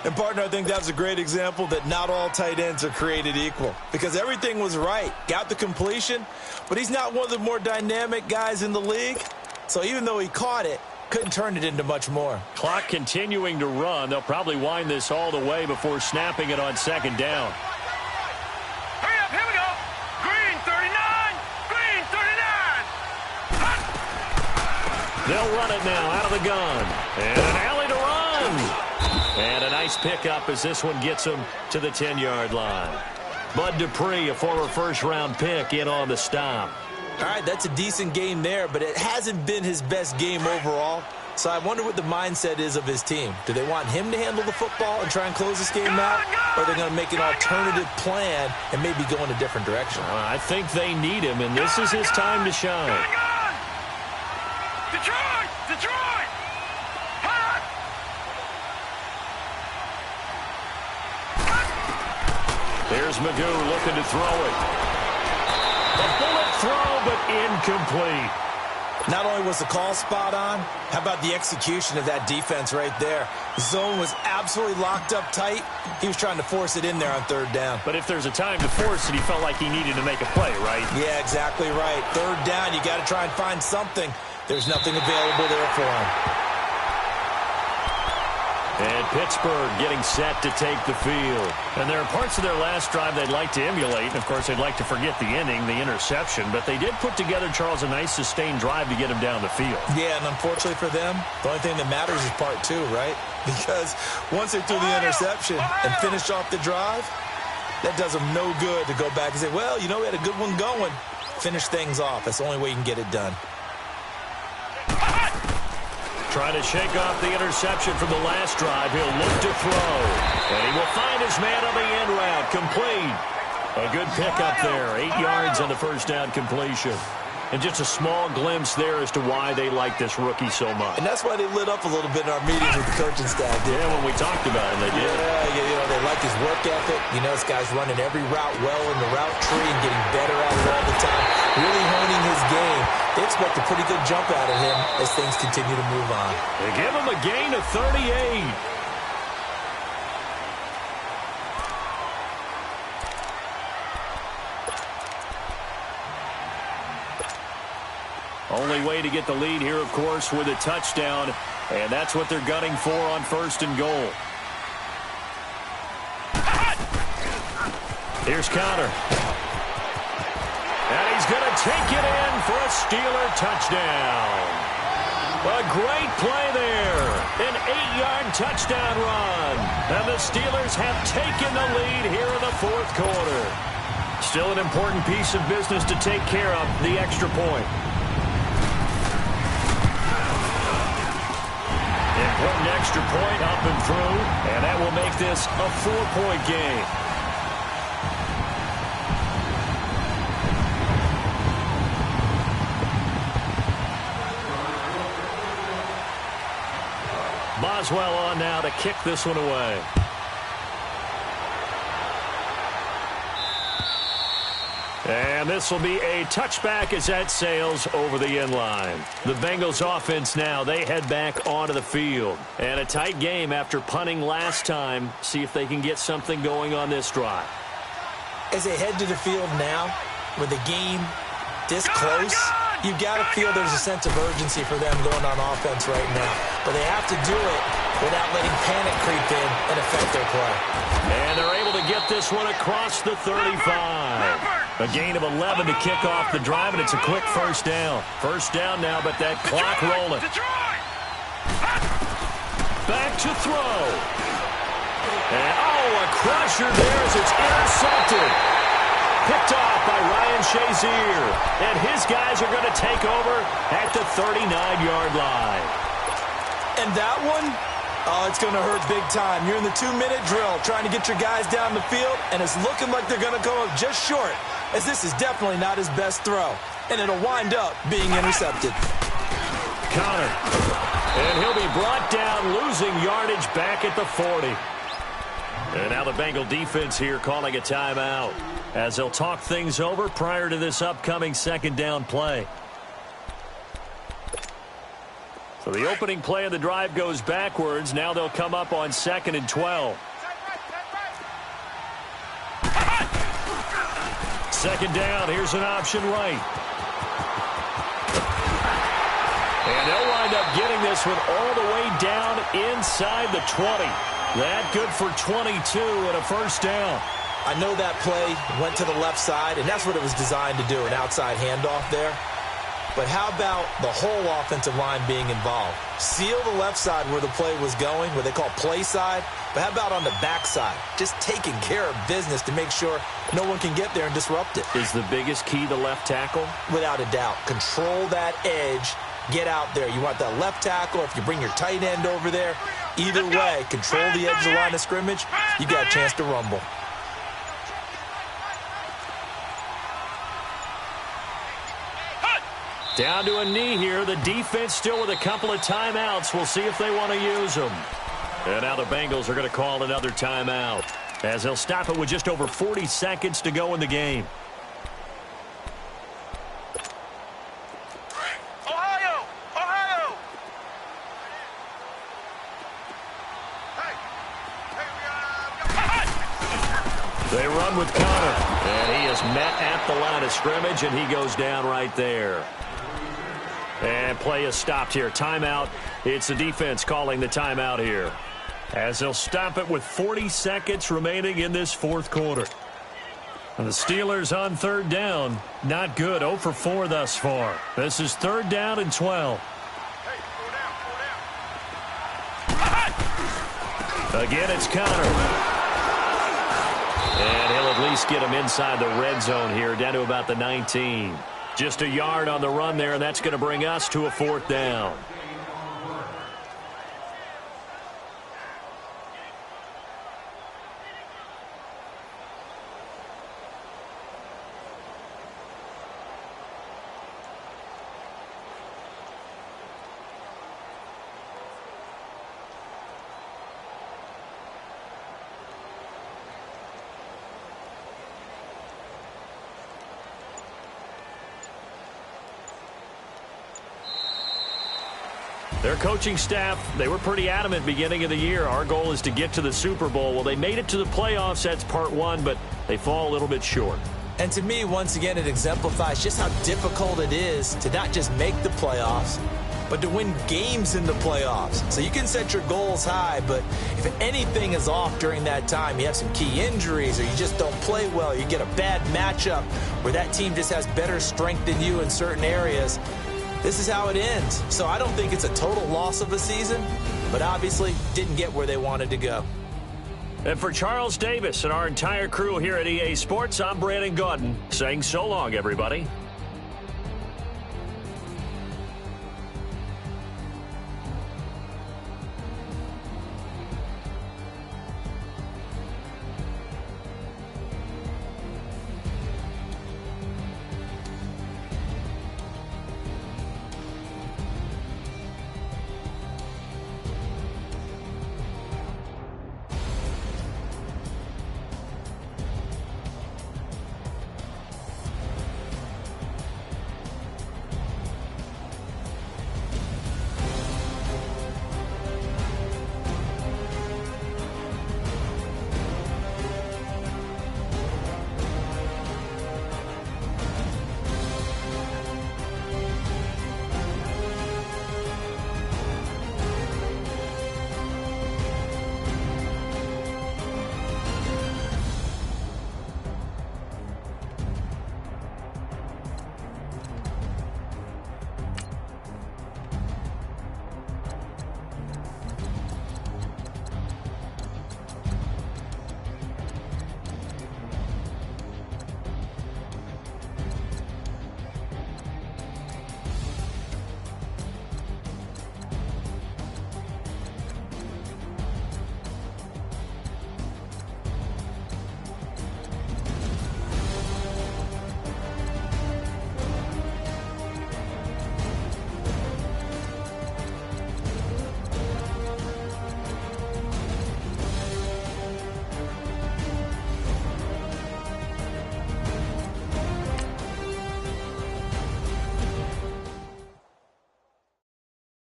And, partner, I think that's a great example that not all tight ends are created equal. Because everything was right. Got the completion, but he's not one of the more dynamic guys in the league. So even though he caught it, couldn't turn it into much more. Clock continuing to run. They'll probably wind this all the way before snapping it on 2nd down. Hurry up, here we go. Green 39, green 39. They'll run it now out of the gun. And an alley to run. And a nice pickup as this one gets him to the 10-yard line. Bud Dupree, a former first-round pick, in on the stop. All right, that's a decent game there, but it hasn't been his best game overall. So I wonder what the mindset is of his team. Do they want him to handle the football and try and close this game out? Or are they going to make an alternative plan and maybe go in a different direction? I think they need him, and this is his time to shine. Detroit! Detroit! Hot! There's Magoo looking to throw it. A bullet throw, but incomplete. Not only was the call spot on, how about the execution of that defense right there? The zone was absolutely locked up tight. He was trying to force it in there on 3rd down. But if there's a time to force it, he felt like he needed to make a play, right? Yeah, exactly right. 3rd down, you got to try and find something. There's nothing available there for him. And Pittsburgh getting set to take the field. And there are parts of their last drive they'd like to emulate. And, of course, they'd like to forget the ending, the interception. But they did put together, Charles, a nice sustained drive to get him down the field. Yeah, and unfortunately for them, the only thing that matters is part 2, right? Because once they threw the interception and finished off the drive, that does them no good to go back and say, well, you know, we had a good one going. Finish things off. That's the only way you can get it done. Trying to shake off the interception from the last drive. He'll look to throw. And he will find his man on the end route. Complete. A good pickup there. 8 yards on the first down completion. And just a small glimpse there as to why they like this rookie so much. And that's why they lit up a little bit in our meetings with the coaching staff. Yeah, when we talked about him, they did. Yeah, you know, they like his work ethic. You know, this guy's running every route well in the route tree and getting better at it all the time. Really honing his game. They expect a pretty good jump out of him as things continue to move on. They give him a gain of 38. Only way to get the lead here, of course, with a touchdown. And that's what they're gunning for on 1st and goal. Here's Connor. And he's going to take it in for a Steeler touchdown. A great play there. An 8-yard touchdown run. And the Steelers have taken the lead here in the 4th quarter. Still an important piece of business to take care of, the extra point. Important extra point up and through, and that will make this a 4-point game. Boswell on now to kick this one away. And this will be a touchback as that sails over the end line. The Bengals offense now, they head back onto the field. And a tight game after punting last time. See if they can get something going on this drive. As they head to the field now, with the game this close, you've got to feel there's a sense of urgency for them going on offense right now. But they have to do it without letting panic creep in and affect their play. And they're able to get this one across the 35. A gain of 11 to kick off the drive, and it's a quick first down. First down now, but that clock rolling. Back to throw. And, a crusher there as it's intercepted. Picked off by Ryan Shazier. And his guys are going to take over at the 39-yard line. And that one, it's going to hurt big time. You're in the 2-minute drill trying to get your guys down the field, and it's looking like they're going to come up just short, as this is definitely not his best throw. And it'll wind up being intercepted. Connor. And he'll be brought down, losing yardage back at the 40. And now the Bengal defense here calling a timeout, as they'll talk things over prior to this upcoming second down play. So the opening play of the drive goes backwards. Now they'll come up on 2nd and 12. Second down, here's an option right. And they'll wind up getting this one all the way down inside the 20. That good for 22 and a first down. I know that play went to the left side, and that's what it was designed to do, an outside handoff there. But how about the whole offensive line being involved? Seal the left side where the play was going, what they call play side. But how about on the back side? Just taking care of business to make sure no one can get there and disrupt it. Is the biggest key the left tackle? Without a doubt. Control that edge. Get out there. You want that left tackle. If you bring your tight end over there, either way, control the edge of the line of scrimmage, you got a chance to rumble. Down to a knee here. The defense still with a couple of timeouts. We'll see if they want to use them. And now the Bengals are going to call another timeout, as they'll stop it with just over 40 seconds to go in the game. Ohio! Ohio! They run with Connor. And he is met at the line of scrimmage, and he goes down right there. And play is stopped here. Timeout. It's the defense calling the timeout here, as they'll stop it with 40 seconds remaining in this fourth quarter. And the Steelers on third down. Not good. 0 for 4 thus far. This is 3rd down and 12. Again, it's Connor. And he'll at least get him inside the red zone here, down to about the 19. Just a yard on the run there, and that's going to bring us to a 4th down. Their coaching staff, they were pretty adamant beginning of the year. Our goal is to get to the Super Bowl. Well, they made it to the playoffs. That's part one, but they fall a little bit short. And to me, once again, it exemplifies just how difficult it is to not just make the playoffs, but to win games in the playoffs. So you can set your goals high, but if anything is off during that time, you have some key injuries or you just don't play well, you get a bad matchup where that team just has better strength than you in certain areas, this is how it ends. So I don't think it's a total loss of a season, but obviously didn't get where they wanted to go. And for Charles Davis and our entire crew here at EA Sports, I'm Brandon Gaudin saying so long, everybody.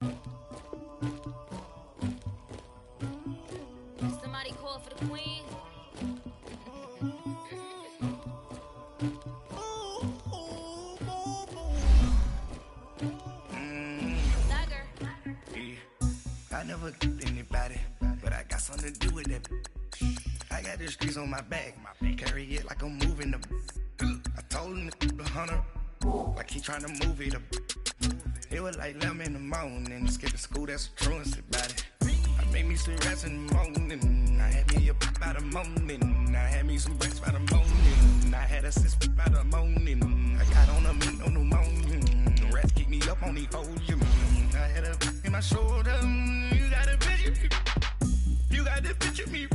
Somebody call for the queen. I never anybody, but I got something to do with that. I got the streets on my back, carry it like I'm moving the. I told him the hunter, like he trying to move it up. It was like 11 in the morning, skipping school, that's a truancy about it. I made me some rest in the morning, I had me up by the morning, I had me some breaks by the morning, I had a sis by the morning, I got on a meat on the morning, the rats keep me up on the podium, I had a in my shoulder, you got a picture me, you got the picture me,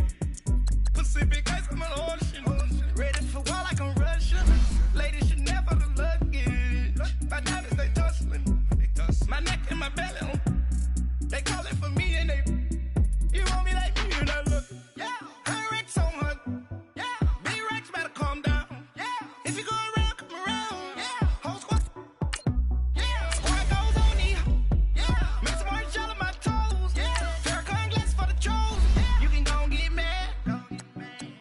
Pacific ice on my ocean, ready for war like I'm Russian, ladies should never the luggage, my diamonds they tussling, my neck and my belly, they calling for me and they, you want me like me and I look, yeah, her Rex on her, yeah, big Rex better calm down, yeah, if you go around, come around, yeah, whole squad, yeah, squad goes on me, yeah, make some orange gel on my toes, yeah, Farrakhan glass for the trolls, yeah, you can go and get mad,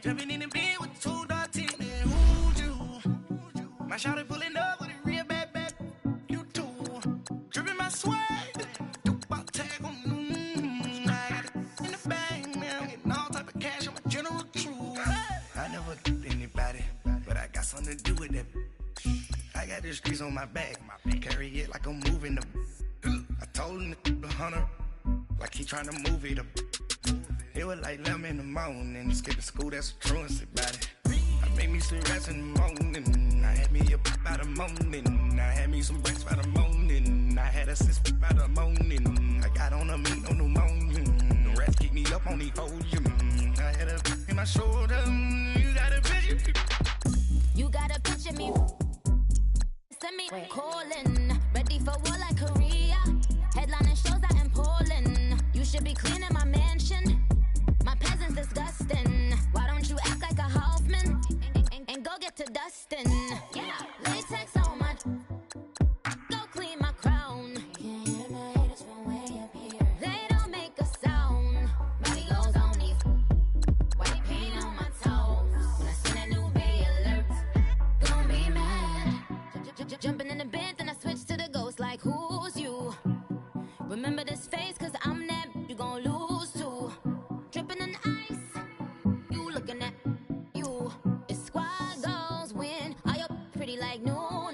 jumping in the bed with 2 dark teeth, man, who'd you, my shawty pulling up with a real bad, you too, dripping my swag, something to do with that. I got the streets on my back, carry it like I'm moving the. I told him the hunter, like he trying to move it up. It was like 11 in the morning, skipping school, that's a truancy about it. I made me some rest in the morning, I had me up by the morning, I had me some breaks by the morning, I had a sis by the morning, I got on a meat on the morning, the rats keep me up on the podium, I had a in my shoulder, you got a picture. You gotta picture me. Send me calling. Ready for war like Korea. Headlining shows out in Poland. You should be cleaning my mansion. My peasants disgusting. Why don't you act like a Hoffman? And go get to dustin'. Yeah, latex on my. Go clean my crown. You can't hear my haters from way up here. They don't make a sound. Money goes on these. White paint on my toes. When I send a new bay alert. Jumping in the bed, then I switch to the ghost like who's you? Remember this face, cause I'm that you gon' lose too. Dripping in ice, you looking at you. It's squad goals win, are you pretty like no.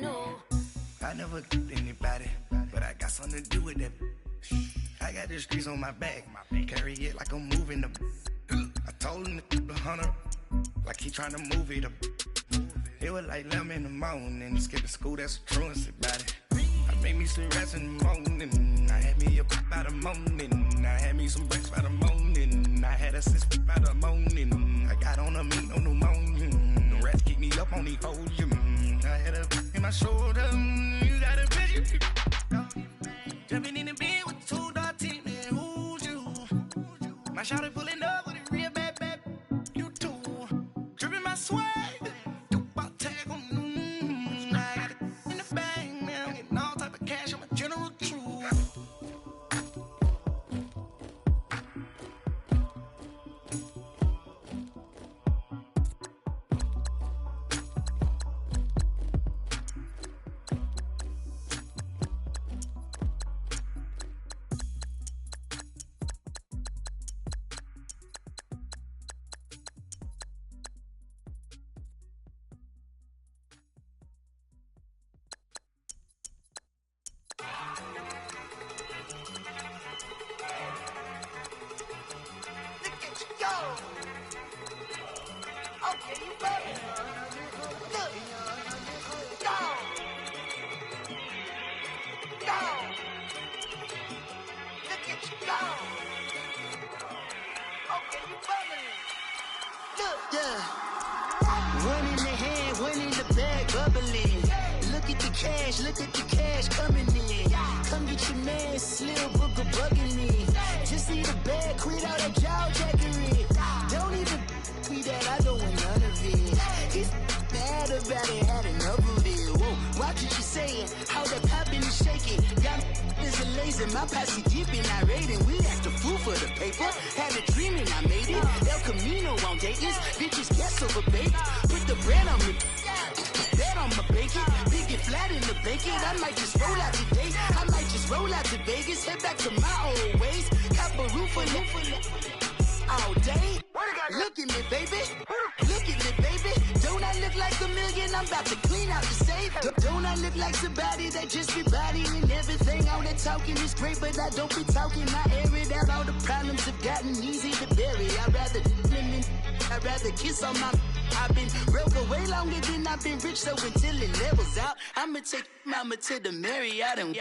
I never anybody, but I got something to do with that. I got the streets on my back, carry it like I'm moving the. I told him the hunter, like he trying to move it up. It was like 11 in the morning, skipping school, that's a truancy about it. I made me some rest in the morning, I had me up by the morning, I had me some breaks by the morning, I had a sis by the morning, I got on a meat on the morning, the rats keep me up on the podium, I had a in my shoulder, you got a picture, jumping in the bed with 2 dark teeth, man, who'd you, my shawty pulling up with a real bad, you too, dripping my swag. Look at the cash coming in. Come get your man, Slim Booker bugging me. Just see the bag, quit all that jaw jackery. Don't even me that I don't want none of it. He's bad about it, had enough of it. Whoa, watch what you saying, how that poppin' and shaking. Got is a lazy Bitches in my posse deep in irate, and we act a fool for the paper. Had a dream and I made it. El Camino on Dayton's. Bitches guess over bake. Put the bread on me. Bet on my bacon. Big it flat in the bacon. I might just roll out today. I might just roll out to Vegas. Head back to my old ways. Cop a roof for all day. Look at me, baby. Look at me, baby. Don't I look like a million? I'm about to clean out the safe. Don't I look like somebody that just be bodying everything? All that talking is great, but I don't be talking. I air it out. All the problems have gotten easy to bury. I'd rather kiss on my. I've been broke way longer than I've been rich, so until it levels out, I'ma take mama to the Marriott and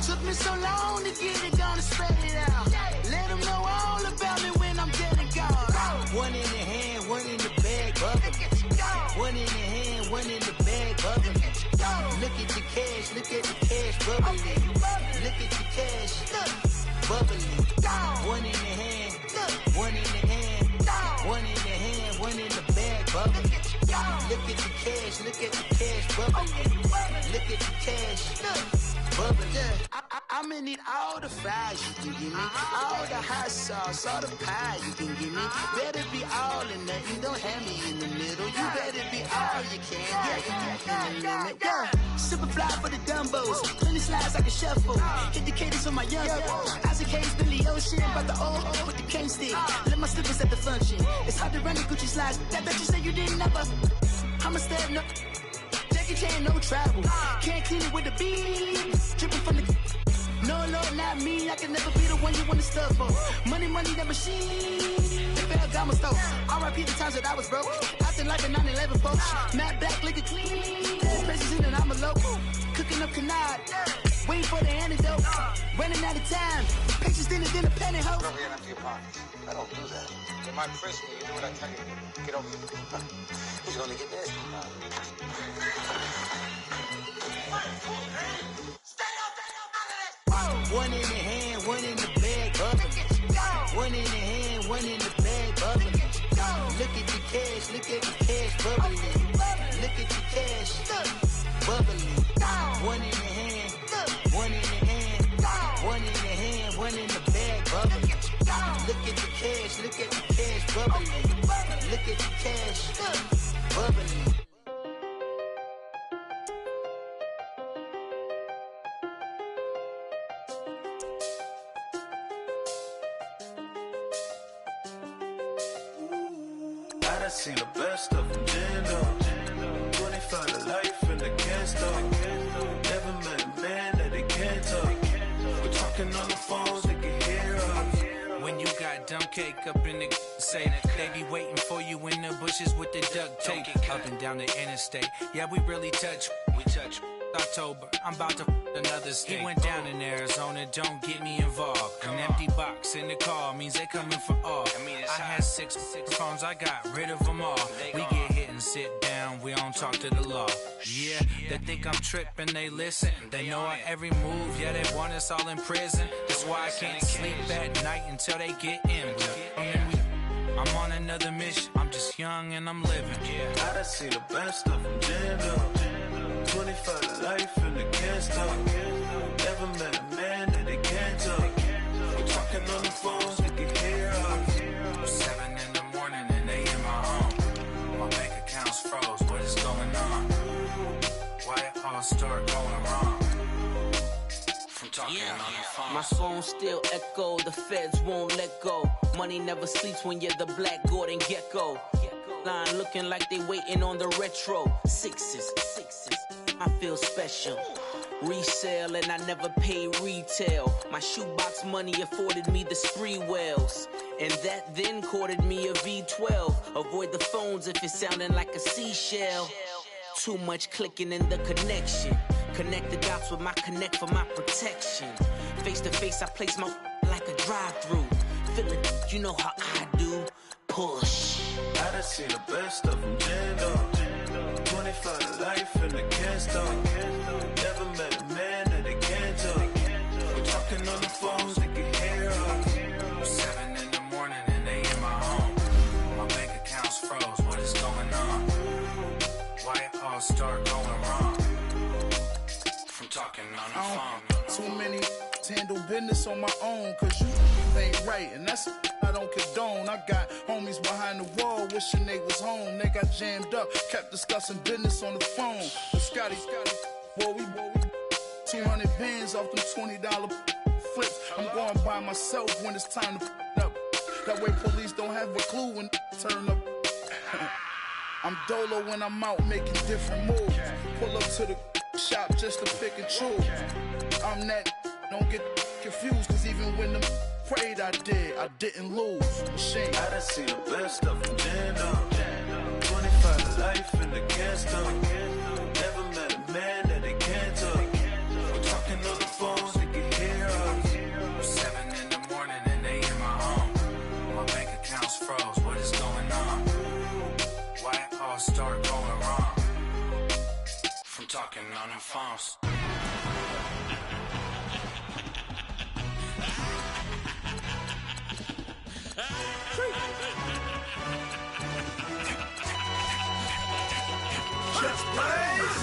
took me so long to get it, gonna spread it out. Let them know all about me when I'm dead and gone. One in the hand, one in the bag, bubble. One in the hand, one in the bag, bubble. Look at the cash, look at the cash, bubbling. Look at the cash, bubbling. One in the hand, one in the hand, one in the hand, one in the bag, bubbling. Look at the cash, look at the cash, bubbling. Look at the cash, bubbling. I'ma need all the fries you can give me, all the hot sauce, all the pie you can give me. Better be all or nothing, don't have me in the middle. You better be all you can, yeah, in the limit. Yeah, super fly for the Dumbos, plenty slides like a shuffle. Hit the cadence on my young Isaac Hayes, Billy Ocean, but the old with the cane stick. Let my slippers at the function. It's hard to run the Gucci slides. That you say you didn't never. I'm a step no. Jackie Chan, no travel. Can't clean it with the beat. Dripping from the. No, Lord, not me. I can never be the one you want to stuff for. Money, that machine. The bell got my stove. R.I.P. the times that I was broke. Acting like a 9/11 folks. Matte black, liquor clean. Places in and I'm a local. Cooking up canard. Waiting for the antidote. Running out of time. Pictures thinner than a pantyhose. Over here in your pockets. I don't do that. You might frisk me. You do what I tell you. Get over here. He's gonna get this. One in the hand, one in the bag, bubbling. One in the hand, one in the bag, bubbling. Look at the cash, look at the cash, bubbling. Look at the cash, bubbling. One in the hand, one in the hand, one in the hand, one in the bag, bubbling. Look at the cash, look at the cash, bubbling. Look at the cash, bubbling. I seen the best of them, Jando. 25 to life and they can't stop. Never met a man that they can't talk. We're talking on the phones, they can hear us. When you got dumb cake up in the say that they be waiting for you in the bushes with the duct tape up and down the interstate. Yeah, we really touch. We touch. October, I'm about to another state. He went down in Arizona, don't get me involved. An empty box in the car means they coming for all. I had six phones, I got rid of them all. We get hit and sit down, we don't talk to the law. Yeah, they think I'm tripping, they listen. They know our every move, yeah, they want us all in prison. That's why I can't sleep at night until they get in. I'm on another mission, I'm just young and I'm living. I done seen the best of them, Jando. 25 to life and they can't stop. Never met a man that they can't talk. We're talking on the phones, they can hear us. 7 in the morning and they in my home. My bank account's froze, what is going on? Why it all start going wrong? From talking on the phone. My phone still echo, the feds won't let go. Money never sleeps when you're the black Gordon Gecko. Line looking like they waiting on the retro. Sixes, I feel special. Resale and I never pay retail. My shoebox money afforded me the spree wells. And that then courted me a V12. Avoid the phones if it's sounding like a seashell. Too much clicking in the connection. Connect the dots with my connect for my protection. Face to face I place my like a drive-through. Feeling, you know how I do. Push. I done seen the best of them, Jando. 25 to life and they can't stop. Never met a man that they can't talk. We're talking on the phones, they can hear us. 7 in the morning and they in my home. My bank account's froze, what is going on? Why it all start going wrong? From talking on the phone. Too handle business on my own, cause you ain't right, and that's I don't condone. I got homies behind the wall wishing they was home. They got jammed up, kept discussing business on the phone. But Scotty, boy, we 200 bands off them $20 flips. I'm going by myself when it's time to up. That way police don't have a clue when turn up. I'm dolo when I'm out making different moves. Pull up to the shop just to pick and choose. I'm that, don't get confused, cause even when them prayed I didn't lose. Machine. I done seen the best stuff from Jando. 25 to life in the gangster. Never met a man that they can't talk. We're talking on the phones, they can hear us. 7 in the morning and they in my home. My bank account's froze, what is going on? Why it all start going wrong? From talking on the phones.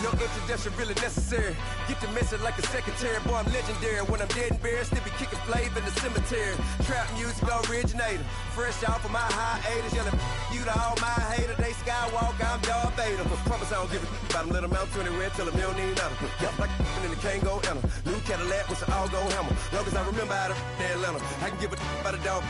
No introduction really necessary. Get the message like a secretary. Boy, I'm legendary. When I'm dead and buried, still be kicking flavor in the cemetery. Trap music originator. Fresh off of my hiatus. Yelling you to all my haters. They skywalk, I'm Darth Vader. Promise I don't give a about them. Let them out to anywhere. Tell them they don't need nothing. Yup, like and the can't go enter. New Cadillac with an all-go hammer. Long as I remember how to Atlanta. I can give a about a dog.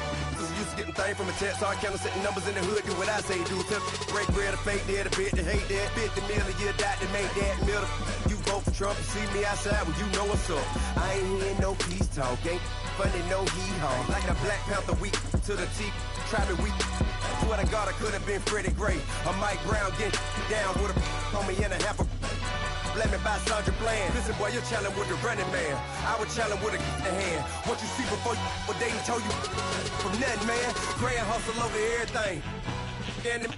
Used to getting things from a text. So I count setting numbers in the hood. Do what I say do. Tell break bread, a fake dead, a bit to hate that. 50 million, you die to make that middle. You vote for Trump, you see me outside, well, you know what's up. I ain't hearing no peace talk, ain't funny, no hee-haw. Like a Black Panther weak to the teeth, try me weak. Swear to God, I could have been Freddie Gray. Or Mike Brown getting down with a on me and a half a let me buy Sandra Bland. Listen, boy, you're challenging with the running man. I would challenge with a hand. What you see before you, what they told you from nothing, man. Pray and hustle over everything. And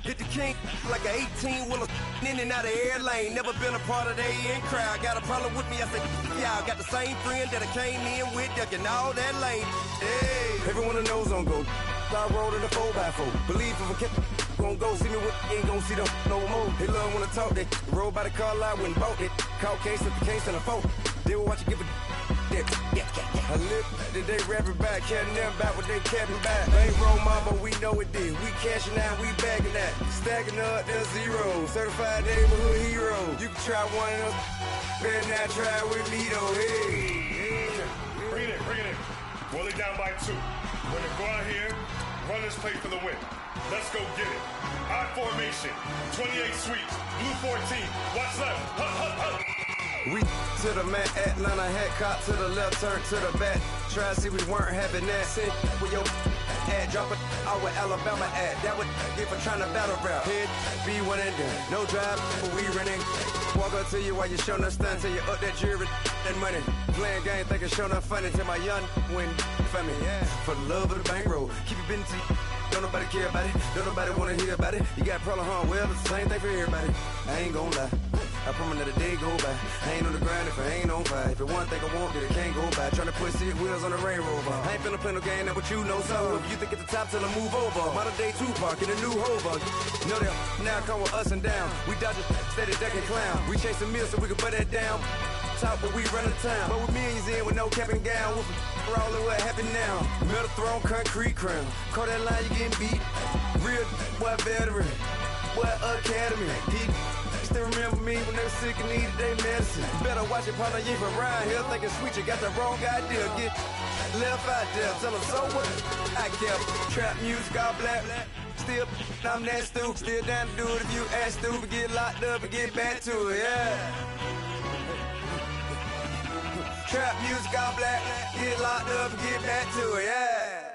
hit the king like an 18-wheeler in and out of air lane. Never been a part of the in crowd. Got a problem with me, I said, y'all got the same friend that I came in with, ducking all that lane. Hey, everyone knows on go. I rolled in a 4x4. Believe if I kept gon' go see me with ain't gon' see them no more. They love when I talk, they roll by the car lot, went and bought it. Caught case at the case and a phone. They will watch you give a I live today rapping back, caring them back what they capping back. Ain't roll mama, we know it did. We cashing out, we bagging that. Stacking up, there's zero. Certified neighborhood hero. You can try one of them, better not try with me though. Hey. Bring it in. Roll it down by 2. We're gonna go out here, run this play for the win. Let's go get it. I formation, 28 sweeps, blue 14. Watch left. Hup. We to the man, Atlanta hat caught to the left, turn to the back. Try to see we weren't having that. Sit with your ad, drop it out with Alabama ad. That would get for trying to battle rap. Head, B1 and done. No drive, but we running. Walk up to you while you showing us stun till you up that jury and money. Playing game, thinking showing up funny till my young win for me. Yeah. For the love of the bankroll, keep it busy. Don't nobody care about it. Don't nobody wanna hear about it. You got a problem, huh? Well, it's the same thing for everybody. I ain't gon' lie. I promise that a day go by. I ain't on the grind if I ain't on fire. If it one thing I want, then it can't go by. Tryna put 6 wheels on the Range Rover. I ain't finna play no game that what you know. So if you think at the top, tell them move over. Modern day Tupac in a new Hova. Know that now come with us and down. We dodge a steady ducking clown. We chase a meal so we can put that down. Talk, but we run the town. But with millions in with no cap and gown. We're all in what happened now. Metal throne, concrete crown. Call that line, you getting beat. Real boy veteran. Boy academy. He still remember me when they were sick and needed their medicine. Better watch it, partner, you from around here thinking sweet, you got the wrong idea. Get left out there, tell them so what I kept. Trap music, all black. Still, I'm that stupid. Still down to do it if you ask stupid. Get locked up and get back to it, yeah. Trap music, all black. Get locked up and get back to it, yeah.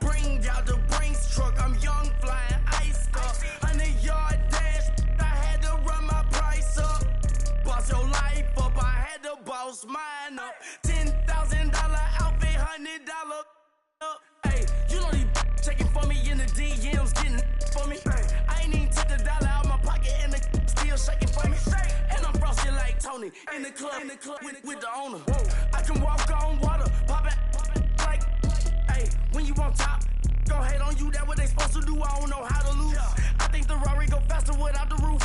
Bring out the Brinks truck, I'm young flying ice up. 100-yard dash, I had to run my price up. Boss your life up, I had to boss mine up. $10,000 outfit, $100 up. Hey, you know these checking for me in the DMs, getting for me. I ain't even took the dollar out my pocket and the still shaking for me. And I'm frosty like Tony in the club with the owner. I can walk on water, pop it like. When you on top, gon' hate on you, that what they supposed supposed to do, I don't know how to lose. I think the Rari go faster without the roof.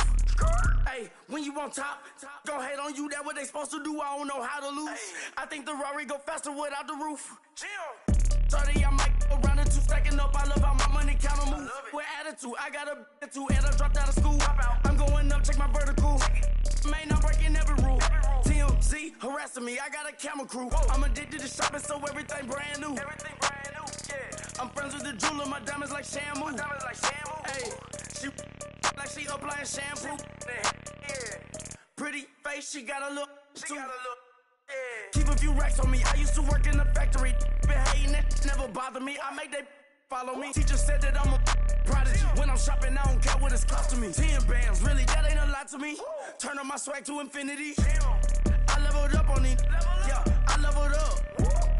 Hey, when you on top, gon' hate on you, that what they supposed to do, I don't know how to lose. I think the Rari go faster without the roof. 30, I might go around and two stacking up. I love how my money count on move. With attitude, I got a attitude, and I dropped out of school. I'm going up, check my vertical. Man, I'm breaking every rule. TMZ harassing me, I got a camera crew. I'm addicted to shopping, so everything brand new. I'm friends with the jeweler, my diamonds like Shamu. Hey, she like she applying shampoo. Pretty face, she got a look. Keep a few racks on me. I used to work in the factory. Been hating it, never bother me. I make they follow me. Teacher said that I'm a prodigy. When I'm shopping, I don't care what it's costing me. 10 bands, really, that ain't a lot to me. Turn on my swag to infinity. I leveled up on these. Yeah, I leveled up.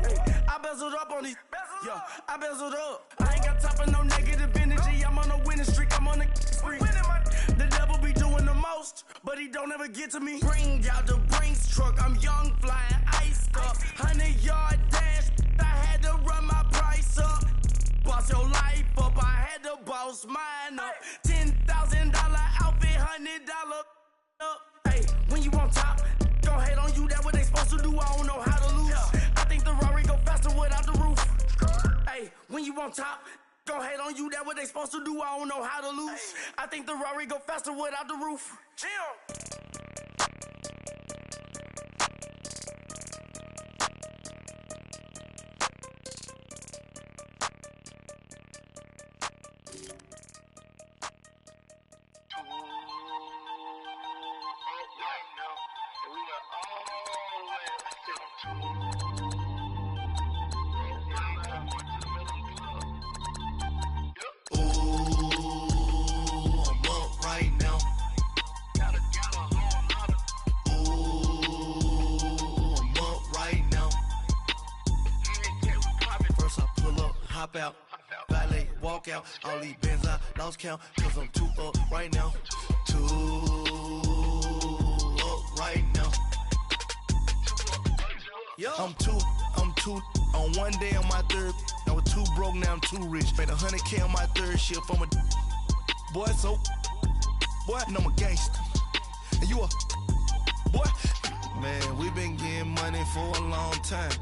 Hey, I bezeled up on these. Yeah, I bezeled up. I ain't got time for no negative energy. I'm on a winning streak. I'm on a spree. The devil be doing the most, but he don't ever get to me. Bring out the Brinks truck. I'm young, flying, iced up. 100-yard dash. I had to run my price up. Boss your life up. I had to boss mine up. $10,000 outfit, $100 up. Hey, when you on top, gon' hate on you. That what they supposed to do. I don't know how to lose. I think the Rari go faster without the roof. Hey, when you on top, gon' hate on you. That what they supposed to do. I don't know how to lose. I think the Rari go faster without the roof. Out, valet, walk out, all these bands I lost count, cause I'm too up right now, too up right now. I'm too on one day on my third, I was too broke, now I'm too rich, made 100K on my third shift from a boy, so boy, and I'm a gangster, and you a boy, man, we been getting money for a long time.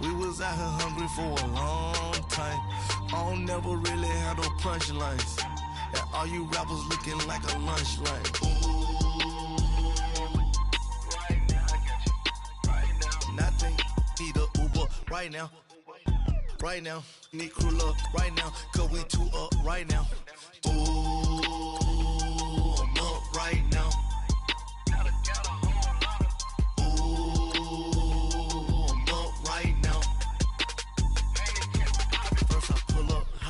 We was out here hungry for a long time. I don't never really have no punchlines. And all you rappers looking like a lunch line. Ooh, right now, I got you. Right now, nothing. Need a Uber right now. Right now, need crew up right now. Cause we too up right now. Ooh, I'm up right now.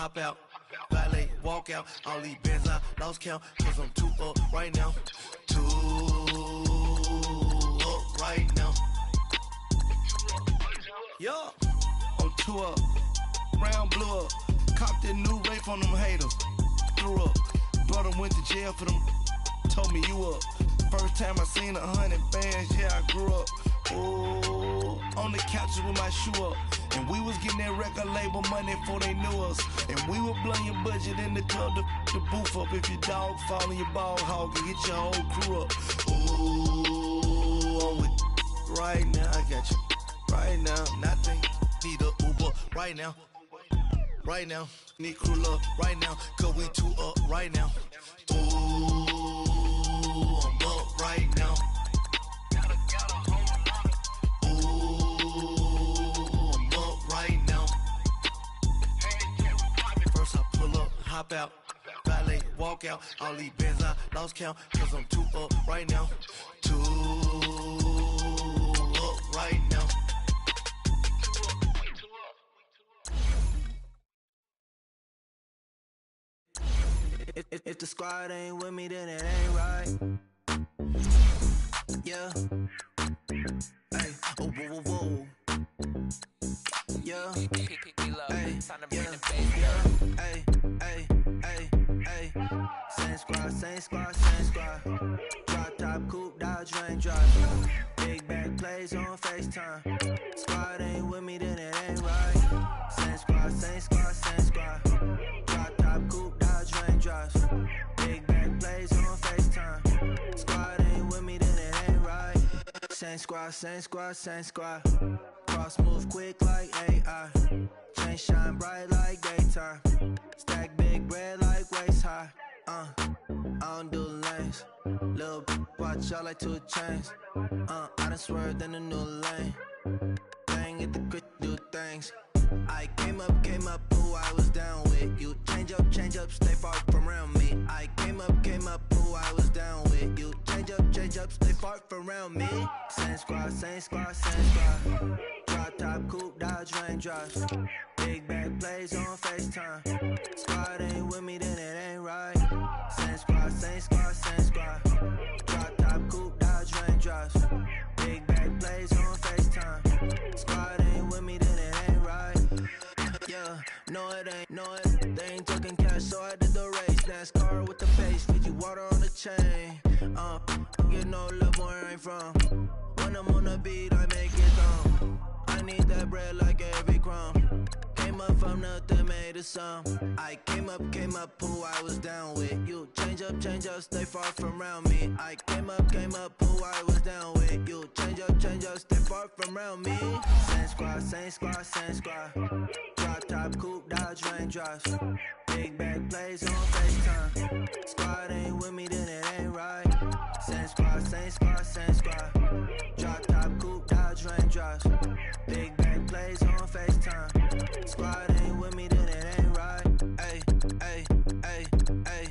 Hop out, valet, walk out, all these bands I lost count, cause I'm too up right now, too up right now. Yeah, I'm too up, round blew up, copped that new rape on them haters, threw up, brother went to jail for them, told me you up, first time I seen 100 bands, yeah I grew up, ooh, on the couches with my shoe up. And we was getting that record label money before they knew us. And we were blowing your budget in the club to boof up. If your dog fall in your ball hog and get your whole crew up. Ooh, I'm with right now, I got you. Right now, nothing. Need a Uber right now. Right now, need crew up right now. Cause we too up right now. Ooh, I'm up right now. Hop out, valet, walk out, all these bands I lost count, cause I'm too up right now, too up right now. If the squad ain't with me, then it ain't right. Yeah. Hey, oh, whoa, whoa, whoa. Yeah. Hey, yeah. Hey, hey, hey, hey. Same squad, same squad, same squad. Drop top, coupe, Dodge, Range drive. Big back plays on FaceTime. Squad ain't with me, then it ain't right. Same squad, same squad, same squad. Drop top, Same squad, same squad, same squad. Cross move quick like AI. Chain shine bright like daytime. Stack big bread like waist high. I don't do lanes. Little watch out like 2 chains. I done swerved in a new lane. Bang at the crit, do things. I came up, who I was down with. You change up, stay far from around me. I came up, who I was down with. You change up, stay far from around me. Same squad, same squad, same squad. Drop top, coupe, dodge, raindrops. Big bag plays on FaceTime. Squad ain't with me, then it ain't right. Same squad, same squad, same squad. Drop top, coupe, dodge, raindrops. Big bag plays on FaceTime. Squad ain't with me, then it ain't right. Yeah, no it ain't, they ain't talking cash, so I did the race. NASCAR with the pace, Fiji water on the chain. Get no love where I ain't from. When I'm on the beat, I make it dumb. I need that bread like every crumb. Came up from nothing, made a sum. I came up, who I was down with. You change up, stay far from around me. I came up, who I was down with. You change up, stay far from around me. Same squad, same squad, same squad. Drop top, coupe, dodge, raindrops. Big bag plays on FaceTime. Squad ain't with me, then it ain't right. Same squad, same squad, same squad. Drop top, coupe, dodge, raindrops. Big bag plays on FaceTime. Squad ain't with me, then it ain't right. Ay, ay, ay, ay.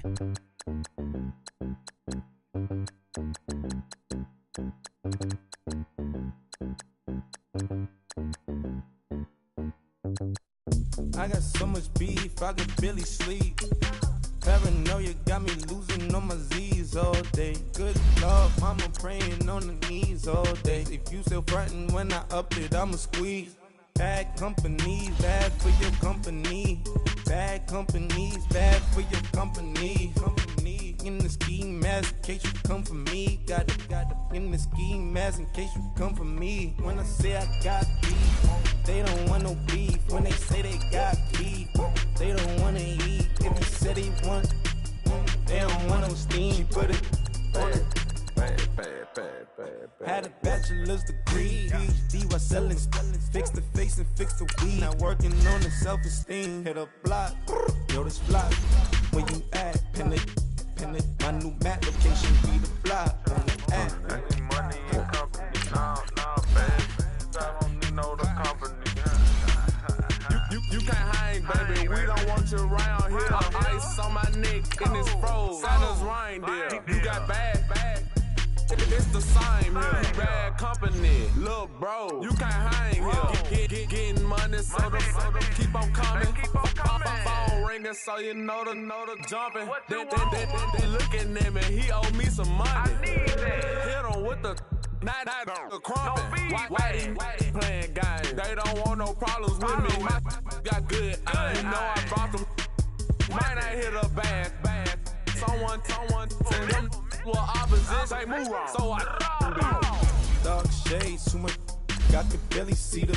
I got so much beef, I could barely sleep. Paranoia got me losing on my Z's all day. Good Lord, mama praying on the knees all day. If you still frontin' when I up it, I'ma squeeze. Bad companies, bad for your company. Bad companies, bad for your company. In the ski mask, in case you come for me. Got it in the ski mask, in case you come for me. When I say I got beef, they don't want no beef. When they say they got beef, they don't wanna eat. If you said they want, they don't want no steam. Put it on it. Had a bachelor's degree, PhD while selling, fix the face and fix the weed. Now working on the self-esteem. Hit a block, yo this block. Where you at? Pin it. My new map location be the block. On the app. Money and company, nah, baby. I don't need no the company. You can't hang, baby. We don't want you around here. Ice on my neck and it's froze. Santa's reindeer. You got bad. It's the same here. Bad company, little bro. You can't hang here. Getting money, so the keep on coming. Phone ringing, so you know the jumping. They looking at me, he owe me some money. Hit him with the not the crumping. Whitey playing games. They don't want no problems with me. My got good. You know I brought them. Might not hit a bad. Someone send them for opposition. They move wrong. So I dark shades, too much. Got the belly see the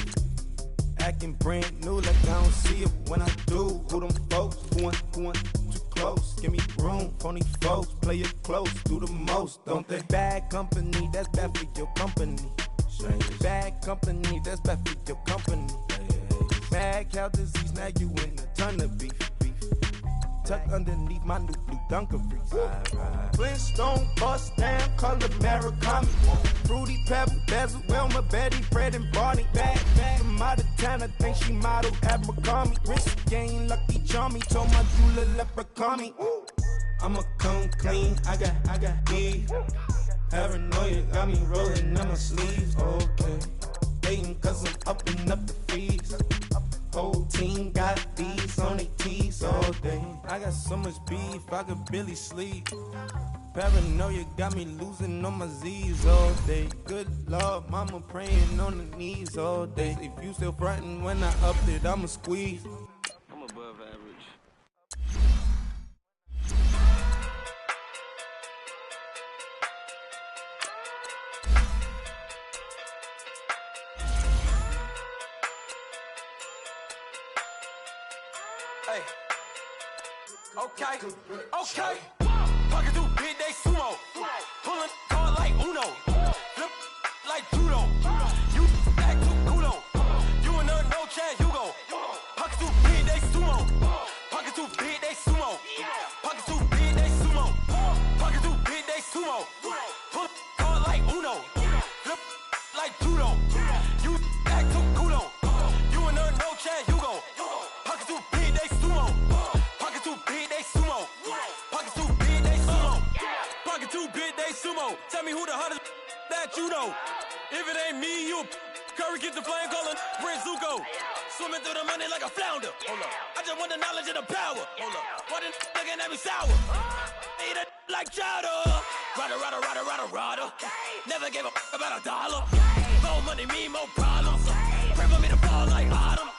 acting brand new like I don't see it when I do. Who them folks? Who want too close? Give me room, phony folks. Play it close, do the most, don't they? Bad company, that's bad for your company. Bad company, that's bad for your company. Mad cow disease, now you in a ton of beef. Tuck underneath my new blue Dunkaroos. Flintstone bust down, color Maricami. Fruity Pebble, Basil, Wilma, Betty, Fred, and Barney. Bad from out of town, I think she model Abercrombie. Wrist game, lucky charmy, told my jeweler leprechaun me. I'ma come clean, I got beef. Paranoia got me rolling in my sleeves, okay. Hating cause I'm upping up the fees. Whole team got these on their tees all day. I got so much beef, I could barely sleep. Paranoia got me losing on my Z's all day. Good Lord, mama praying on the knees all day. If you still frontin' when I up it, I'ma squeeze. I'm above average. Hey. Okay. Pocket through big day sumo. Pulling hard like Uno. Flip like judo. You act too cool on. You and her no chance, you go. Pockets too big, they sumo. Pockets too big, they sumo. Pockets too big, they sumo. Pockets too big, they sumo. Pull card like Uno. Flip like judo. You act too cool on. You and her no chance, you go. Pockets too big, they sumo. Pockets too big, they sumo. Pockets too big, they sumo. Pockets too big, they sumo. Tell me who the hottest that you know. If it ain't me, you Curry get the flame calling Prince Zuko. Swimming through the money like a flounder. Hold up. I just want the knowledge and the power. Hold up. Why the looking at me sour? Eat it like chowder. Rada. Never gave a about $1. More money, me, more problems. Pray for me to fall like autumn.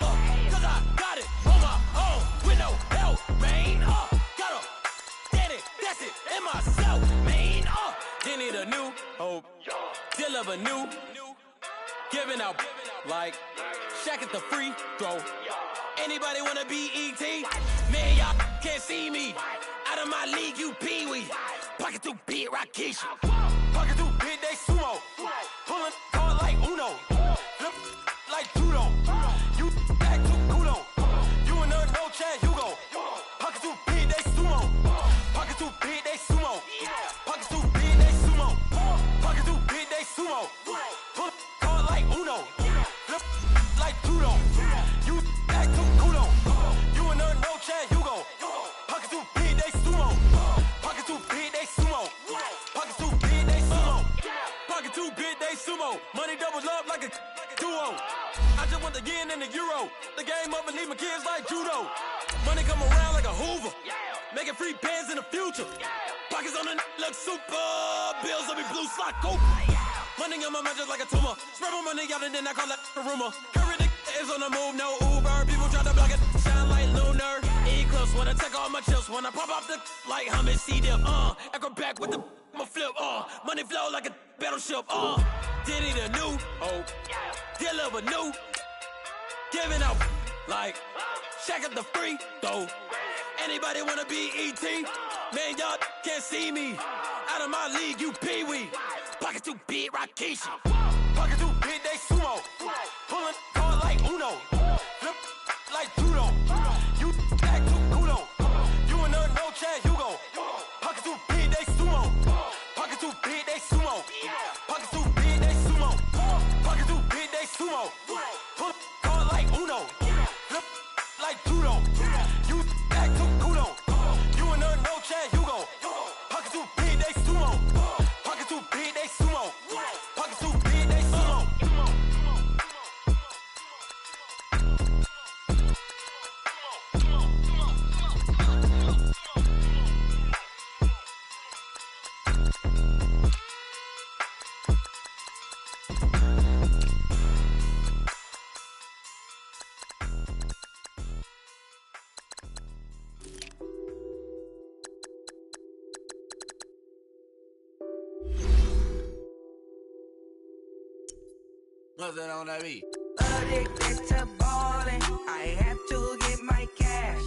Cause I got it on my own with no help, man. Got a daddy, that's it, in myself, man. Didn't need a new hope. Still of a new. Giving out like Shaq at the free throw. Anybody wanna be ET? Man, y'all can't see me. Out of my league, you pee-wee. Pocket too big, Rakesh. Pocket too big, they sumo. Pulling card like Uno. Flip like judo. You act too cool on. You and her no chance, you go. Pocket too big, they sumo. Pocket too big, they sumo. Pocket too big, they sumo. Pocket too big, they sumo. Pull card like Uno. Flip like judo. You act too cool on. You and her no chance, you go. Pocket too big, they sumo. Pocket too big, they sumo. Pocket too big, they sumo. Pocket too big, they sumo. Money doubles up like a duo. I just want the yen and the euro. The game up and leave my kids like judo. Money come around like a Hoover. Making free bands in the future. Pockets on the look super. Bills on me blue slot coop. Money on my mind just like a tumor. Spread my money out and then I call that a rumor. Curry the is on the move, no Uber. People try to block it, shine like lunar. Eclipse when I take all my chips. When I pop up the like hummus, C-dip. Echo back with the flip. Money flow like a battleship. Did it a new hope. Deliver new. Giving out like Shaq at the free throw. Anybody wanna be ET? Man, y'all can't see me. Out of my league, you pee-wee. Pocket too big, Rakesh. Pocket too big, they sumo. Pulling card like Uno. Flip like judo. You act too cool on. You and her no chance, you go. Pocket too big, they sumo. Pocket too big, they sumo. Pocket too big, they sumo. Pocket too big, they sumo. Pull card like Uno. Flip like judo. You act too cool on. You and her no chance, you go. Pocket too big, they sumo. Pocket too big, they sumo. Pocket too big, they sumo. What's that on that beat? Addicted to ballin', I have to get my cash.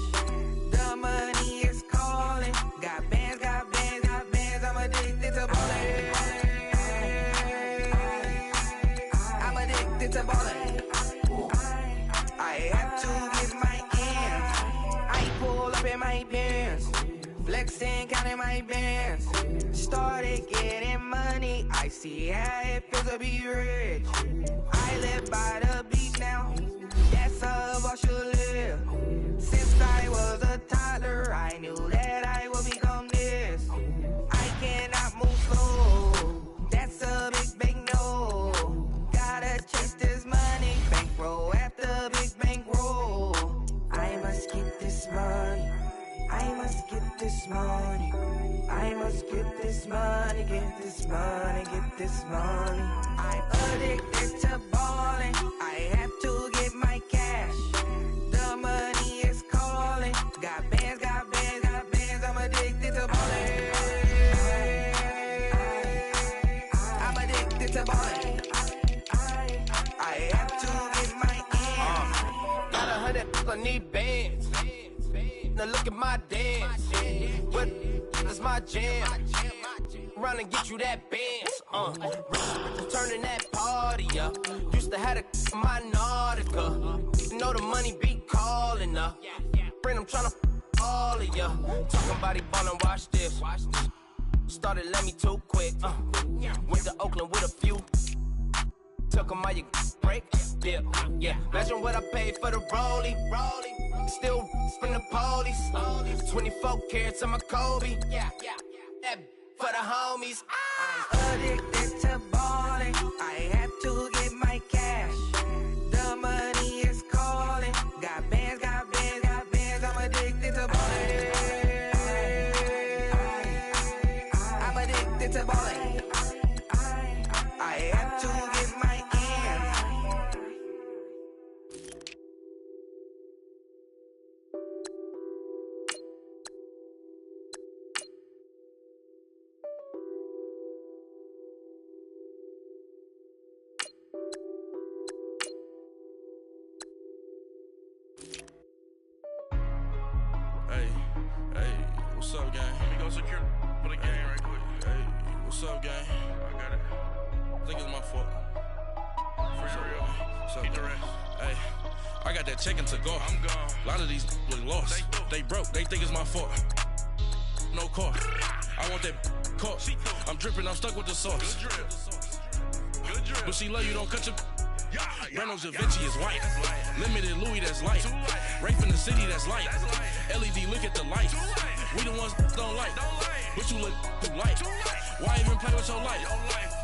The money is calling. Got bands, I'm addicted to ballin'. I'm addicted to ballin'. I have to get my ends. I pull up in my Benz, flexing, counting my bands. Started getting money, I see how it feels to be rich. I live by the beat now, that's how I should live. Since I was a toddler, I knew that I would become this. I cannot move slow, that's a big no. Gotta chase this money, bankroll after big bankroll. I must get this money, I must get this money. I must get this money, get this money, get this money. I'm addicted to ballin', I have to get my cash. The money is calling. Got bands, I'm addicted to ballin'. I'm addicted to ballin'. I have to get my ends. Got 100, I need bands. Now look at my dance. What is my jam? Run and get you that Benz, turning that party up. Used to have a my Nautica. You know the money be calling up. Friend, I'm tryna all of ya. Talking about he ballin', watch this. Started let me too quick. Went to Oakland with a few. Took 'em all you break. Yeah. Imagine what I paid for the rollie. Still from the police. 24 carats on my Kobe. That for the homies. Addicted to balling. I have to get my cash. The money is calling. Got bands. I'm addicted to balling. I'm addicted to balling. I have to get my ends. Hey, what's up, gang? Let me go secure for the game right quick. Hey, what's up, gang? I got it. I think it's my fault. For real. What's up, gang? Hey, I got that chicken to go. I'm gone. A lot of these look lost. They broke. They think it's my fault. No car. I want that car. I'm dripping. I'm stuck with the sauce. Good drip. But she love you. Don't cut your. Reynolds Da Vinci is white. Limited Louis, that's light. Rape in the city, that's light. LED, look at the light. We the ones don't like. But you look too light. Why even play with your life?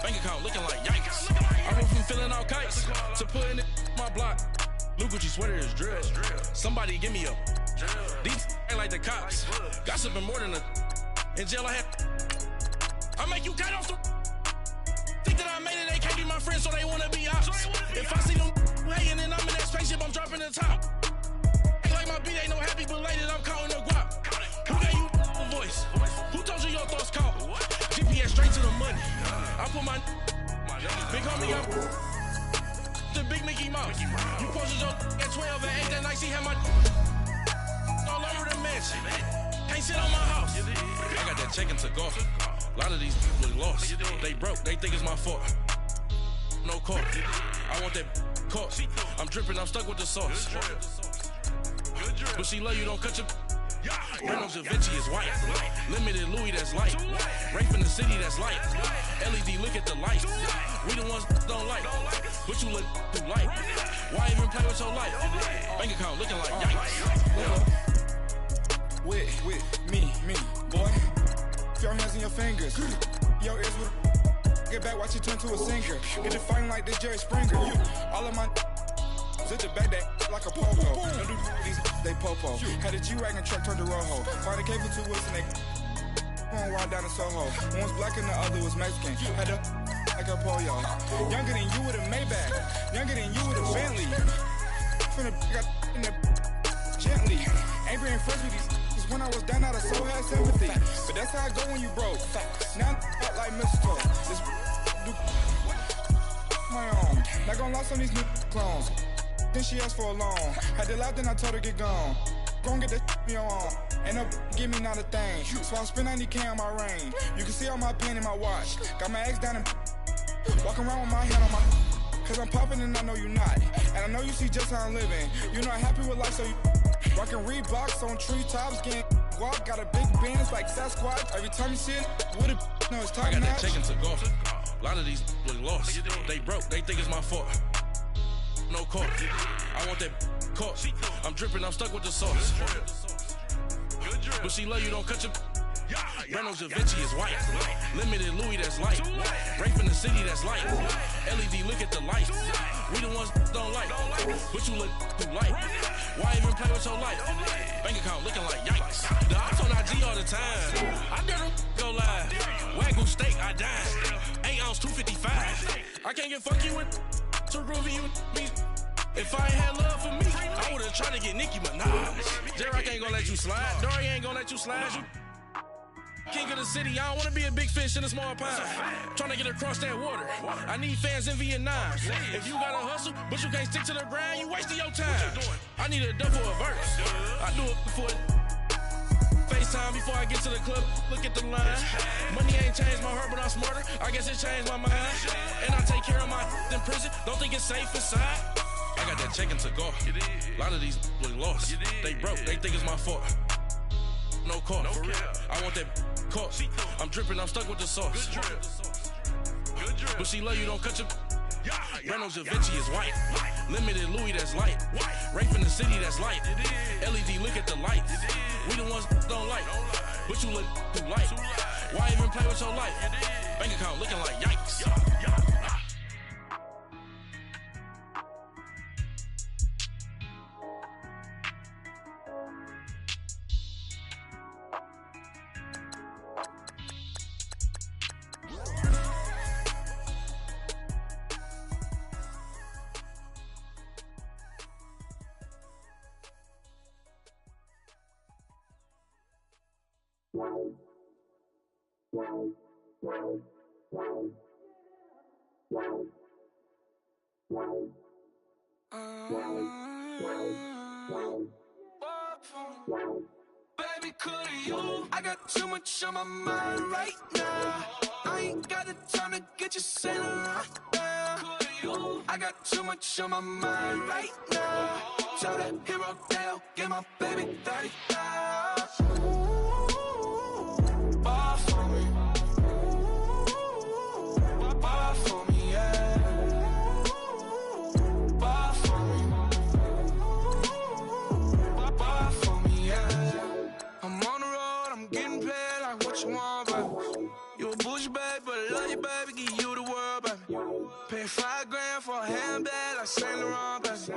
Bank account looking like yikes. I went from filling out kites to putting it in my block. New Gucci sweater is drill. Somebody give me a. These ain't like the cops. Gossiping more than a. In jail I had. I make you cut off the. Think that I made it, they can't be my friends, so they wanna be ops. If I see them hating and I'm in that spaceship, I'm dropping the top. Ain't like my beat, ain't no happy belated, I'm counting the guap. Who gave you a voice? Who told you your thoughts count? GPS straight to the money. I put my big homie up. The big Mickey Mouse. You posted your at 12 and 8 that night, she had my all over the mansion. Can't sit on my house. I got that chicken to go. A lot of these look lost. They broke, they think it's my fault. No car. I want that car. I'm dripping, I'm stuck with the sauce. But she love you, don't cut your. Reynolds Da Vinci is white. Limited Louis, that's light. Rape in the city, that's light. LED, look at the light. We the ones don't like. But you look too light. Why even play with your life? Bank account looking like yikes. With me, boy. Your hands in your fingers. Your ears with. Get back, watch you turn to a singer. Get it fighting like this Jerry Springer. All of my. Zip the back that like a popo. Don't do these, they popo. Had a G-Wagon truck turned to Rojo. Find a cable 2 wheels and they. One wild down in Soho. One was black and the other was Mexican. Had a. Like a pollo. Younger than you with a Maybach. Younger than you with a Bentley. From the. Got in the. Gently. Ain't being friends with these. When I was down out of soul had sympathy. But that's how I go when you broke. Now I'm out like mistletoe. This do my own. Not gonna lost on these new clones. Then she asked for a loan. Had to laugh, then I told her get gone. Gon' get that me on. Ain't no give me not a thing. So I spend 90K on my range. You can see all my pen in my watch. Got my ex down and walking around with my hand on my. Cause I'm popping and I know you not. And I know you see just how I'm living. You're not happy with life, so you. Rockin' Reeboks on treetops, getting guap. Got a big Benz like Sasquatch. Every time you see it, with it, no, it's top I got notch. that chicken to go. A lot of these look lost. They broke, they think it's my fault. No car. I want that car. I'm dripping, I'm stuck with the sauce. But she love you, don't cut your. Reynolds Da Vinci is white. Limited Louis, that's light. Rape in the city, that's light. LED, look at the light. We the ones don't like. But you look too light. Why even play with your life? Bank account looking like yikes. The ops on IG all the time. I dare them go live. Wagyu steak, I dine. 8 ounce, 255. I can't get funky with too groovy you me. If I ain't had love for me, I would've tried to get Nicki Minaj. J-Rock ain't gonna let you slide. Dory ain't gonna let you slide. You king of the city, I don't wanna be a big fish in a small pond. Trying to get across that water. I need fans in Vietnam. If you gotta hustle, but you can't stick to the grind, you wasting your time. I need a double a verse. I do it for FaceTime. time before I get to the club. Look at the line. Money ain't changed my heart, but I'm smarter. I guess it changed my mind. And I take care of my in prison. Don't think it's safe inside. I got that check-in to go. A lot of these look lost. They broke. They think it's my fault. No car. For real. I want that caught. I'm dripping. I'm stuck with the sauce. Good drip. But she love you. Don't cut your. Reynolds Da Vinci is white. Limited Louis, that's light. Rape in the city, that's light. LED, look at the lights. We the ones don't like. But you look too light. Why even play with your life? Bank account looking like yikes. Baby, could you? I got too much on my mind right now. I ain't got the time to get you sailing right now. Could you? I got too much on my mind right now. Tell that hero Dale, get my baby 30,000. Ball for me. Ball for me, yeah. Ball for me. Ball for me, yeah. I'm on the road, I'm getting paid like what you want, baby. You a bougie, baby, but I love you, baby, give you the world, baby. Pay $5 grand for a handbag like Saint Laurent, baby.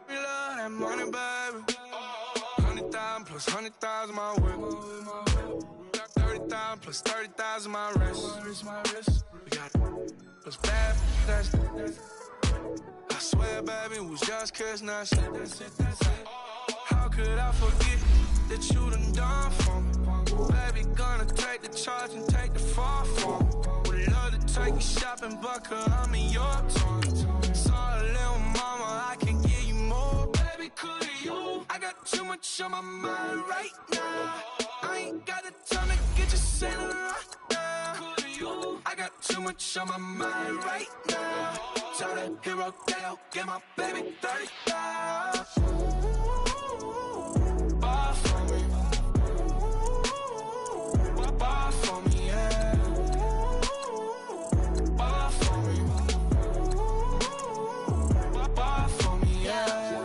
We love that money, baby. 100,000 plus 100,000 my whip. 30,000 plus 30,000 my wrist. We got those bad, that's I swear, baby, it was just kiss, now shit. How could I forget that you done for me? Baby, gonna take the charge and take the fall for me. Would love to take you shopping, but I'm in your tongue. Sorry, little mama, I can give you more. Baby, could you? I got too much on my mind right now. I ain't got the time to get you sailing right now. Could you? I got too much on my mind right now. Tell that hero Dale, get my baby 30,000. Ball for me. Ball for me, yeah. Ball for me. Ball for me, yeah.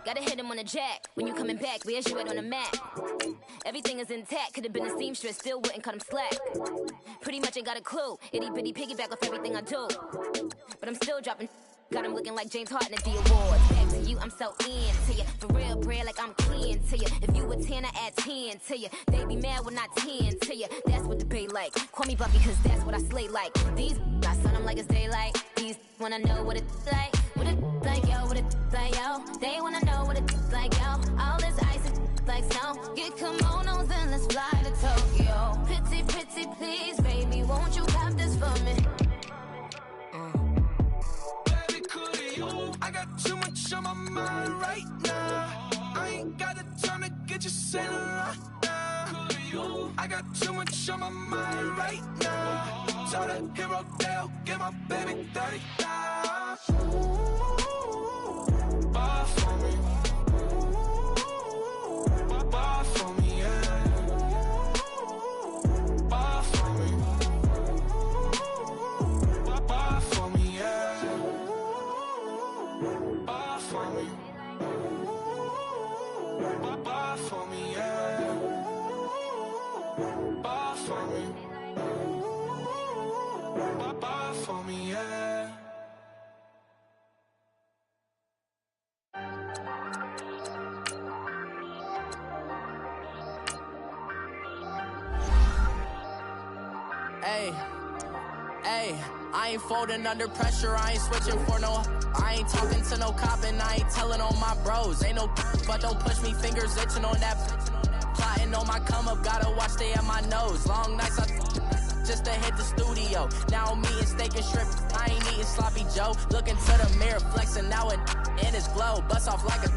Gotta hit him on the jack. When you coming back, where's you at on the map? Everything is intact. Could've been a seamstress, still wouldn't cut him slack. Pretty much ain't got a clue. Itty bitty piggyback off everything I do. But I'm still dropping. Got him looking like James Harden at the awards. Back to you, I'm so into you. For real, bread, like I'm kin to you. If you a 10, I add 10 to you. They be mad when I 10 to you. That's what the bay like. Call me Buffy, cause that's what I slay like. These, I son them like it's daylight. These wanna know what it's like. What it like, yo, what it like, yo. They wanna know what it's like, yo. All this ice is like snow. Get kimonos and let's fly to Tokyo. Pretty, pretty, please, baby, won't you cop this for me? I got too much on my mind right now. I ain't got the time to get you sailing right now. I got too much on my mind right now. Tell that hero Dale, get my baby 30,000. Ball for me. Ball for me, yeah. Ball for me. Ball for me, yeah. Ball for me. Ball for me, yeah. Ball for me. Ball for me, yeah. Hey, hey, I ain't folding under pressure, I ain't switching for no. I ain't talking to no cop and I ain't telling on my bros. Ain't no but don't push me, fingers itching on that. Plotting on my come up, gotta watch stay at my nose. Long nights I just to hit the studio. Now I'm eating steak and shrimp, I ain't eating sloppy Joe. Looking to the mirror, flexing now it in his glow. Bust off like a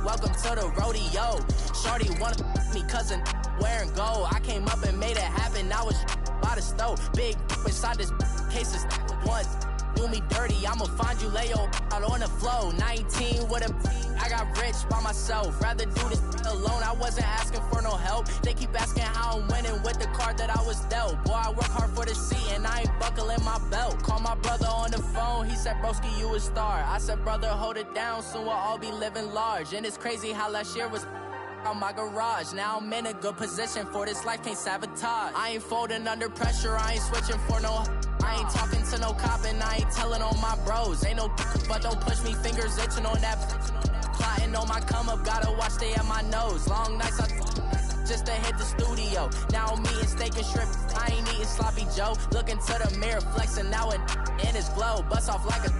welcome to the rodeo. Shorty wanna me cousin wearing gold. I came up and made it happen. I was by the stove. Big inside this cases once. Do me dirty, I'ma find you, lay your out on the floor. 19 with a I got rich by myself. Rather do this alone. I wasn't asking for no help. They keep asking how I'm winning with the card that I was dealt. Boy, I work hard for the seat and I ain't buckling my belt. Call my brother on the phone. He said, broski, you a star. I said, brother, hold it down. Soon we'll all be living large. And it's crazy how last year was on my garage. Now I'm in a good position for this life, can't sabotage. I ain't folding under pressure, I ain't switching for no. I ain't talking to no cop and I ain't telling on my bros. Ain't no but don't push me, fingers itching on that. Plotting on my come up, gotta watch stay at my nose. Long nights I just to hit the studio. Now I'm eating steak and shrimp, I ain't eating sloppy Joe. Looking to the mirror, flexing now and in his glow. Bust off like a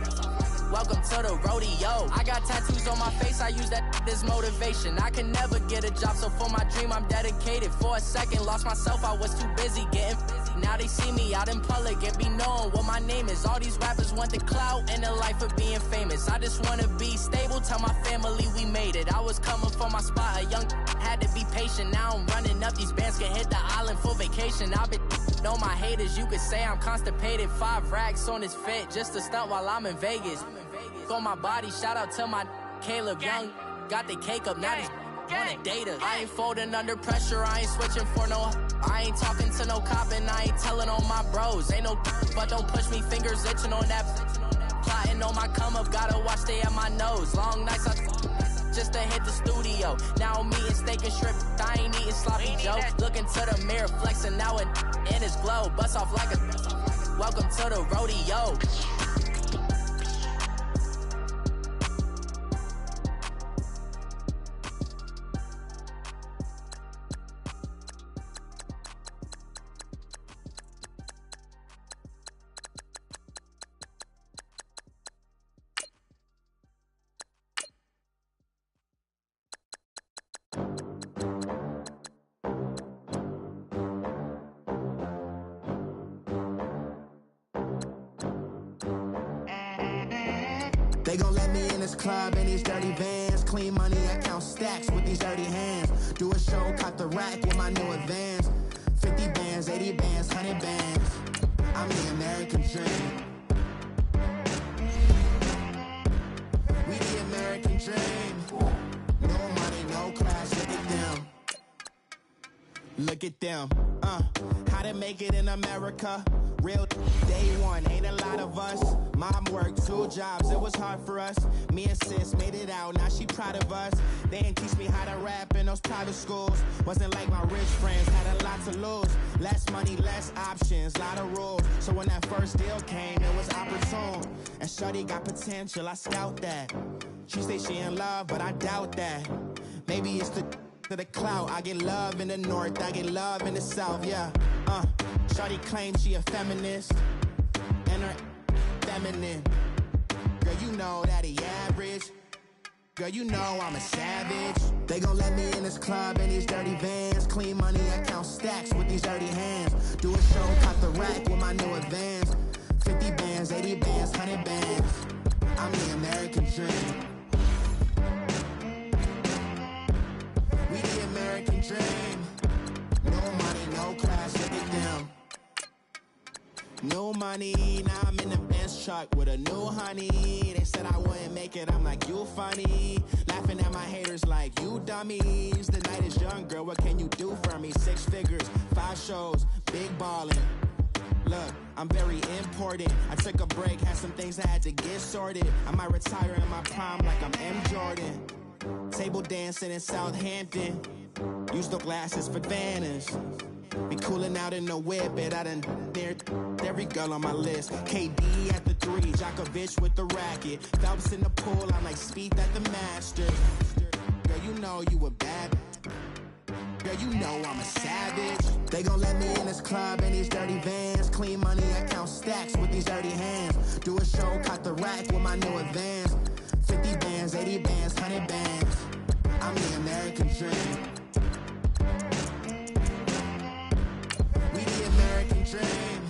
welcome to the rodeo. I got tattoos on my face, I use that as motivation. I can never get a job, so for my dream I'm dedicated. For a second, lost myself, I was too busy getting busy. Now they see me out in public and be knowing what my name is. All these rappers want the clout and the life of being famous. I just wanna be stable, tell my family we made it. I was coming for my spot, a young had to be patient. Now I'm running up, these bands can hit the island for vacation. I've been know my haters, you could say I'm constipated. 5 racks on his fit, just to stunt while I'm in Vegas. On my body, shout out to my Caleb Young. Got the cake up, now these wanna date us. I ain't folding under pressure, I ain't switching for no. I ain't talking to no cop and I ain't telling on my bros. Ain't no but don't push me, fingers itching on that. Plotting on my come up, gotta watch stay at my nose. Long nights I just to hit the studio. Now I'm eating steak and shrimp, I ain't eating sloppy Joe. Looking to the mirror, flexing now and in his glow. Bust off like a welcome to the rodeo. They gon' let me in this club in these dirty vans. Clean money, I count stacks with these dirty hands. Do a show, caught the rack with my new advance. 50 bands, 80 bands, 100 bands. I'm the American dream. We the American dream. No money, no class, look at them. Look at them, how to make it in America. Real day one, ain't a lot of us. Mom worked 2 jobs, it was hard for us. Me and sis made it out, now she proud of us. They ain't teach me how to rap in those private schools. Wasn't like my rich friends, had a lot to lose. Less money, less options, lot of rules. So when that first deal came, it was opportune. And shorty got potential, I scout that. She say she in love, but I doubt that. Maybe it's to the clout. I get love in the north, I get love in the south, yeah. Shorty claims she a feminist, and her feminine. Girl, you know that he average. Girl, you know I'm a savage. They gon' let me in this club in these dirty vans. Clean money, I count stacks with these dirty hands. Do a show, caught the rack with my new advance. 50 bands, 80 bands, 100 bands. I'm the American dream. We the American dream. No money, no class, look at them. No money, now I'm in the Benz truck with a new honey. They said I wouldn't make it, I'm like, you funny. Laughing at my haters like, you dummies. The night is young, girl, what can you do for me? 6 figures, 5 shows, big ballin'. Look, I'm very important. I took a break, had some things I had to get sorted. I might retire in my prime like I'm M. Jordan. Table dancing in Southampton. Use the glasses for Vannas. Be cooling out in the whip, but I done dared every girl on my list. KD at the 3, Djokovic with the racket. Phelps in the pool, I'm like Speed at the Masters. Girl, you know you a bad. Girl, you know I'm a savage. They gon' let me in this club in these dirty vans. Clean money, I count stacks with these dirty hands. Do a show, caught the rack with my new advance. 50 bands, 80 bands, 100 bands. I'm the American dream. We the American dream.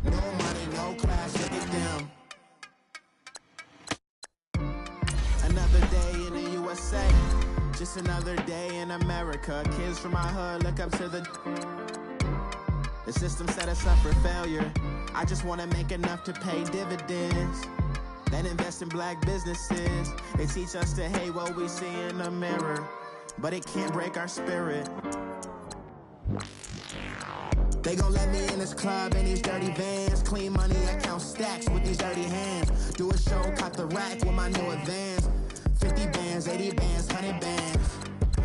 No money, no class, look at them. Another day in the USA. Just It's another day in America. Kids from my hood look up to the system set us up for failure. I just want to make enough to pay dividends, then invest in black businesses. They teach us to hate what we see in the mirror, but it can't break our spirit. They gon' let me in this club in these dirty vans. Clean money, I count stacks with these dirty hands. Do a show, cop the rack with my new advance. 50 bands, 80 bands, 100 bands.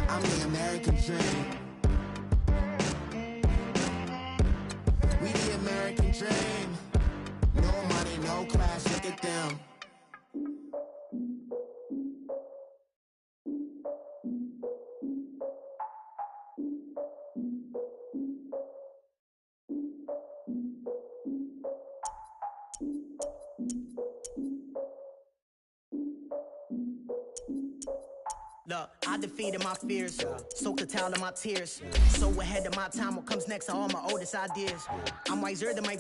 I'm the American dream. We the American dream. No money, no class, look at them. Look, I defeated my fears, soaked the towel in my tears. So ahead of my time, what comes next are all my oldest ideas. I'm wiser than my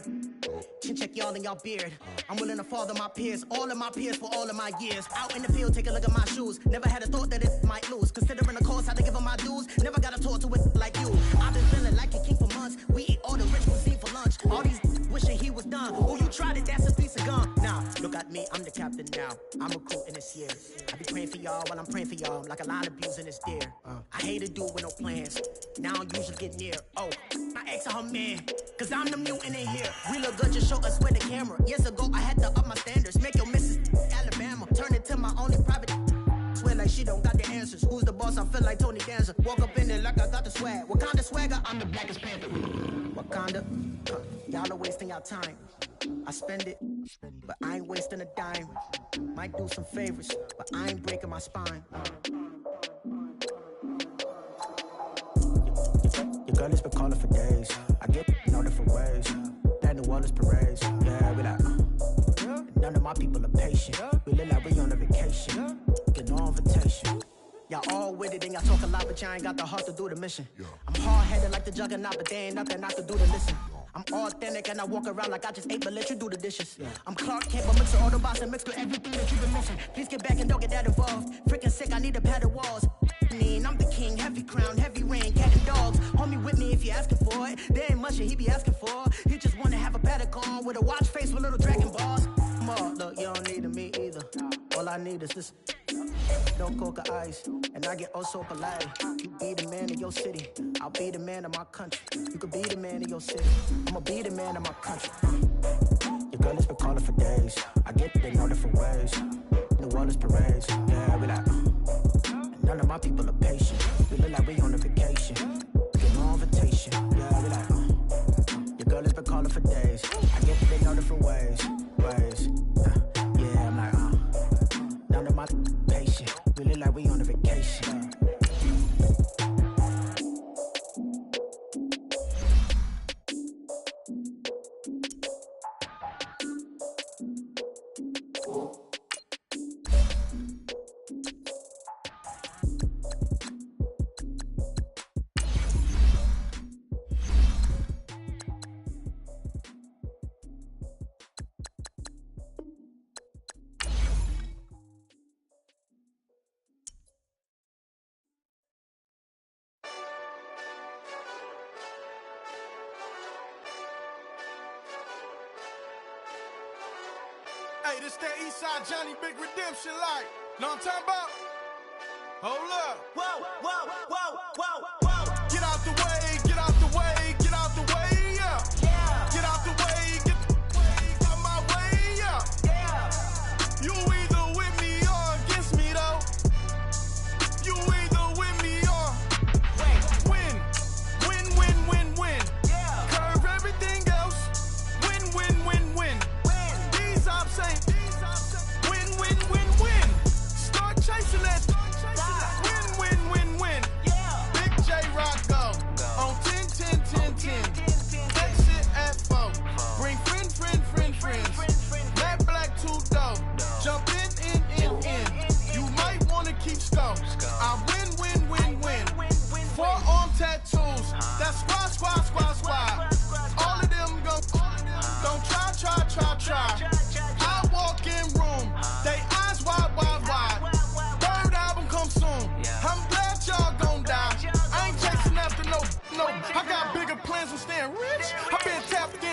chin check y'all in y'all beard. I'm willing to father my peers, all of my peers for all of my years. Out in the field, take a look at my shoes. Never had a thought that it might lose. Considering the cost, how to give them my dues. Never got a talk to it like you. I've been feeling like a king for months. We eat all the rich cuisine for lunch. All these wishing he was done. Oh, you tried it, that's a piece of gum. Now, look at me, I'm the captain now. I'm recruiting this year. I be praying for y'all while I'm praying for y'all. Like a lot of abusing is there. I hate a dude with no plans. Now I usually get near. Oh, my ex are her man. Cause I'm the mutant in here. We look good, just show us where the camera. Years ago, I had to up my standards. Make your missus Alabama. Turn it to my only private. Swear like she don't got the answers. Who's the boss? I feel like Tony Danza. Walk up in there like I got the swag. What kind of swagger? I'm the blackest panther. Wakanda. Y'all are wasting your time. I spend it, but I ain't wasting a dime. Might do some favors, but I ain't breaking my spine. Your girl has been calling for days. I get in all different ways. That New Orleans parades. Yeah, we like, none of my people are patient. We look like we on a vacation. Get no invitation. Y'all all with it and y'all talk a lot, but y'all ain't got the heart to do the mission. I'm hard-headed like the juggernaut, but there ain't nothing not to do to listen. I'm authentic and I walk around like I just ate, but let you do the dishes. I'm Clark Kent, but mix with Autobots and mix with everything that you've been missing. Please get back and don't get that involved. Freaking sick, I need a pad of walls. I'm the king, heavy crown, heavy rain, cat and dogs. Homie with me if you asking for it. There ain't much that he be asking for. He just wanna have a paddock on with a watch face with little dragon balls. Look, you don't need me either. All I need is this. No coca ice, and I get oh so polite. You be the man of your city, I'll be the man of my country. You could be the man of your city, I'ma be the man of my country. Your girl has been calling for days. I get it in all different ways. New Orleans parades, yeah, we like. None of my people are patient. We look like we on a vacation. Get no invitation, yeah, we like. Your girl has been calling for days. I get it in all different ways. Yeah, I'm like, none of my patient. We look like we on a vacation. Hey, this that Eastside Johnny Big Redemption like. Know what I'm talking about? Hold up. Whoa, whoa, whoa, whoa, whoa. Get out the way, get out the way, get out the way, yeah. Yeah. Get out the way, get out my way, yeah. Yeah. You either with me or against me, though. You either with me or win. Win, win, win, win. Yeah. Curve everything else. Win, win, win, win. These ops ain't. Win, win, win, win. Start chasing that. Win, win, win, win.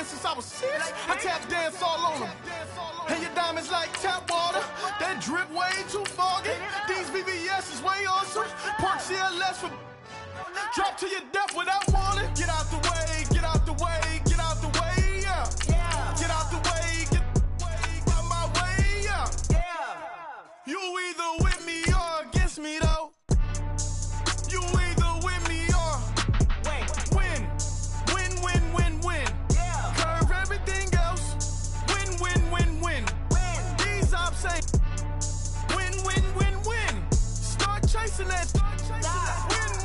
since I was 6. I tap dance all on them. And your diamonds like tap water. That drip way too foggy. These VVS is way awesome. Park CLS for drop to your death without warning. Get out the way, get out the way, get out the way, yeah. Get out the way, get out my way, yeah. You either with me or against me though. You either with me or win. Win. Curve everything else. Win. These ops say win. Start chasing that.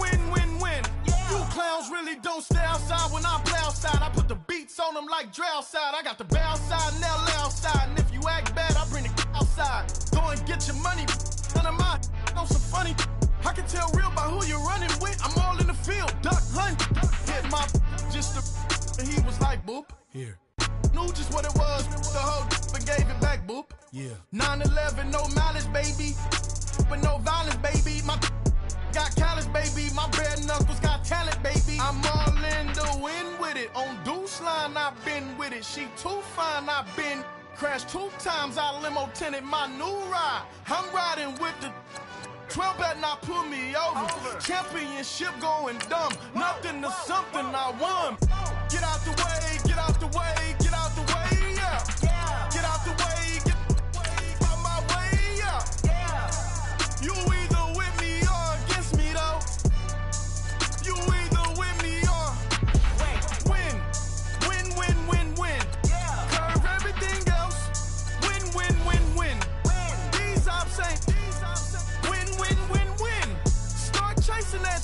Win. You clowns really don't stay outside when I play outside. I put the beats on them like Dre outside. I got the bow side and they'll lay outside. And if you act bad, I bring the outside. Go and get your money. None of my on some funny. I can tell real by who you're running with. I'm all in the field, duck hunt. Hit my just and he was like, boop. Here. Knew just what it was. The whole and gave it back, boop. Yeah. 9/11, no malice, baby. But no violence, baby. My got callous, baby. My bare knuckles got talent, baby. I'm all in the wind with it. On Deuce line, I've been with it. She too fine, I've been crashed 2 times. I limo tinted my new ride. I'm riding with the 12 better not pull me over. Championship going dumb. Nothing to something I won. Get out the way, get out the way, get out the way, yeah. Get out the way, get out my way, yeah. You either with me or against me though. You either with me or win. Curve everything else. Win. These ops ain't win. Start chasing that.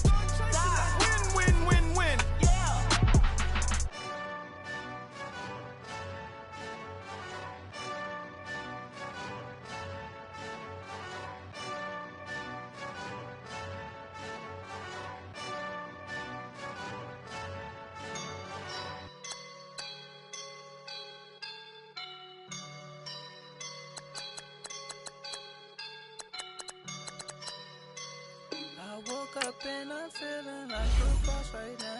Win. I woke up and I'm feeling like a boss right now.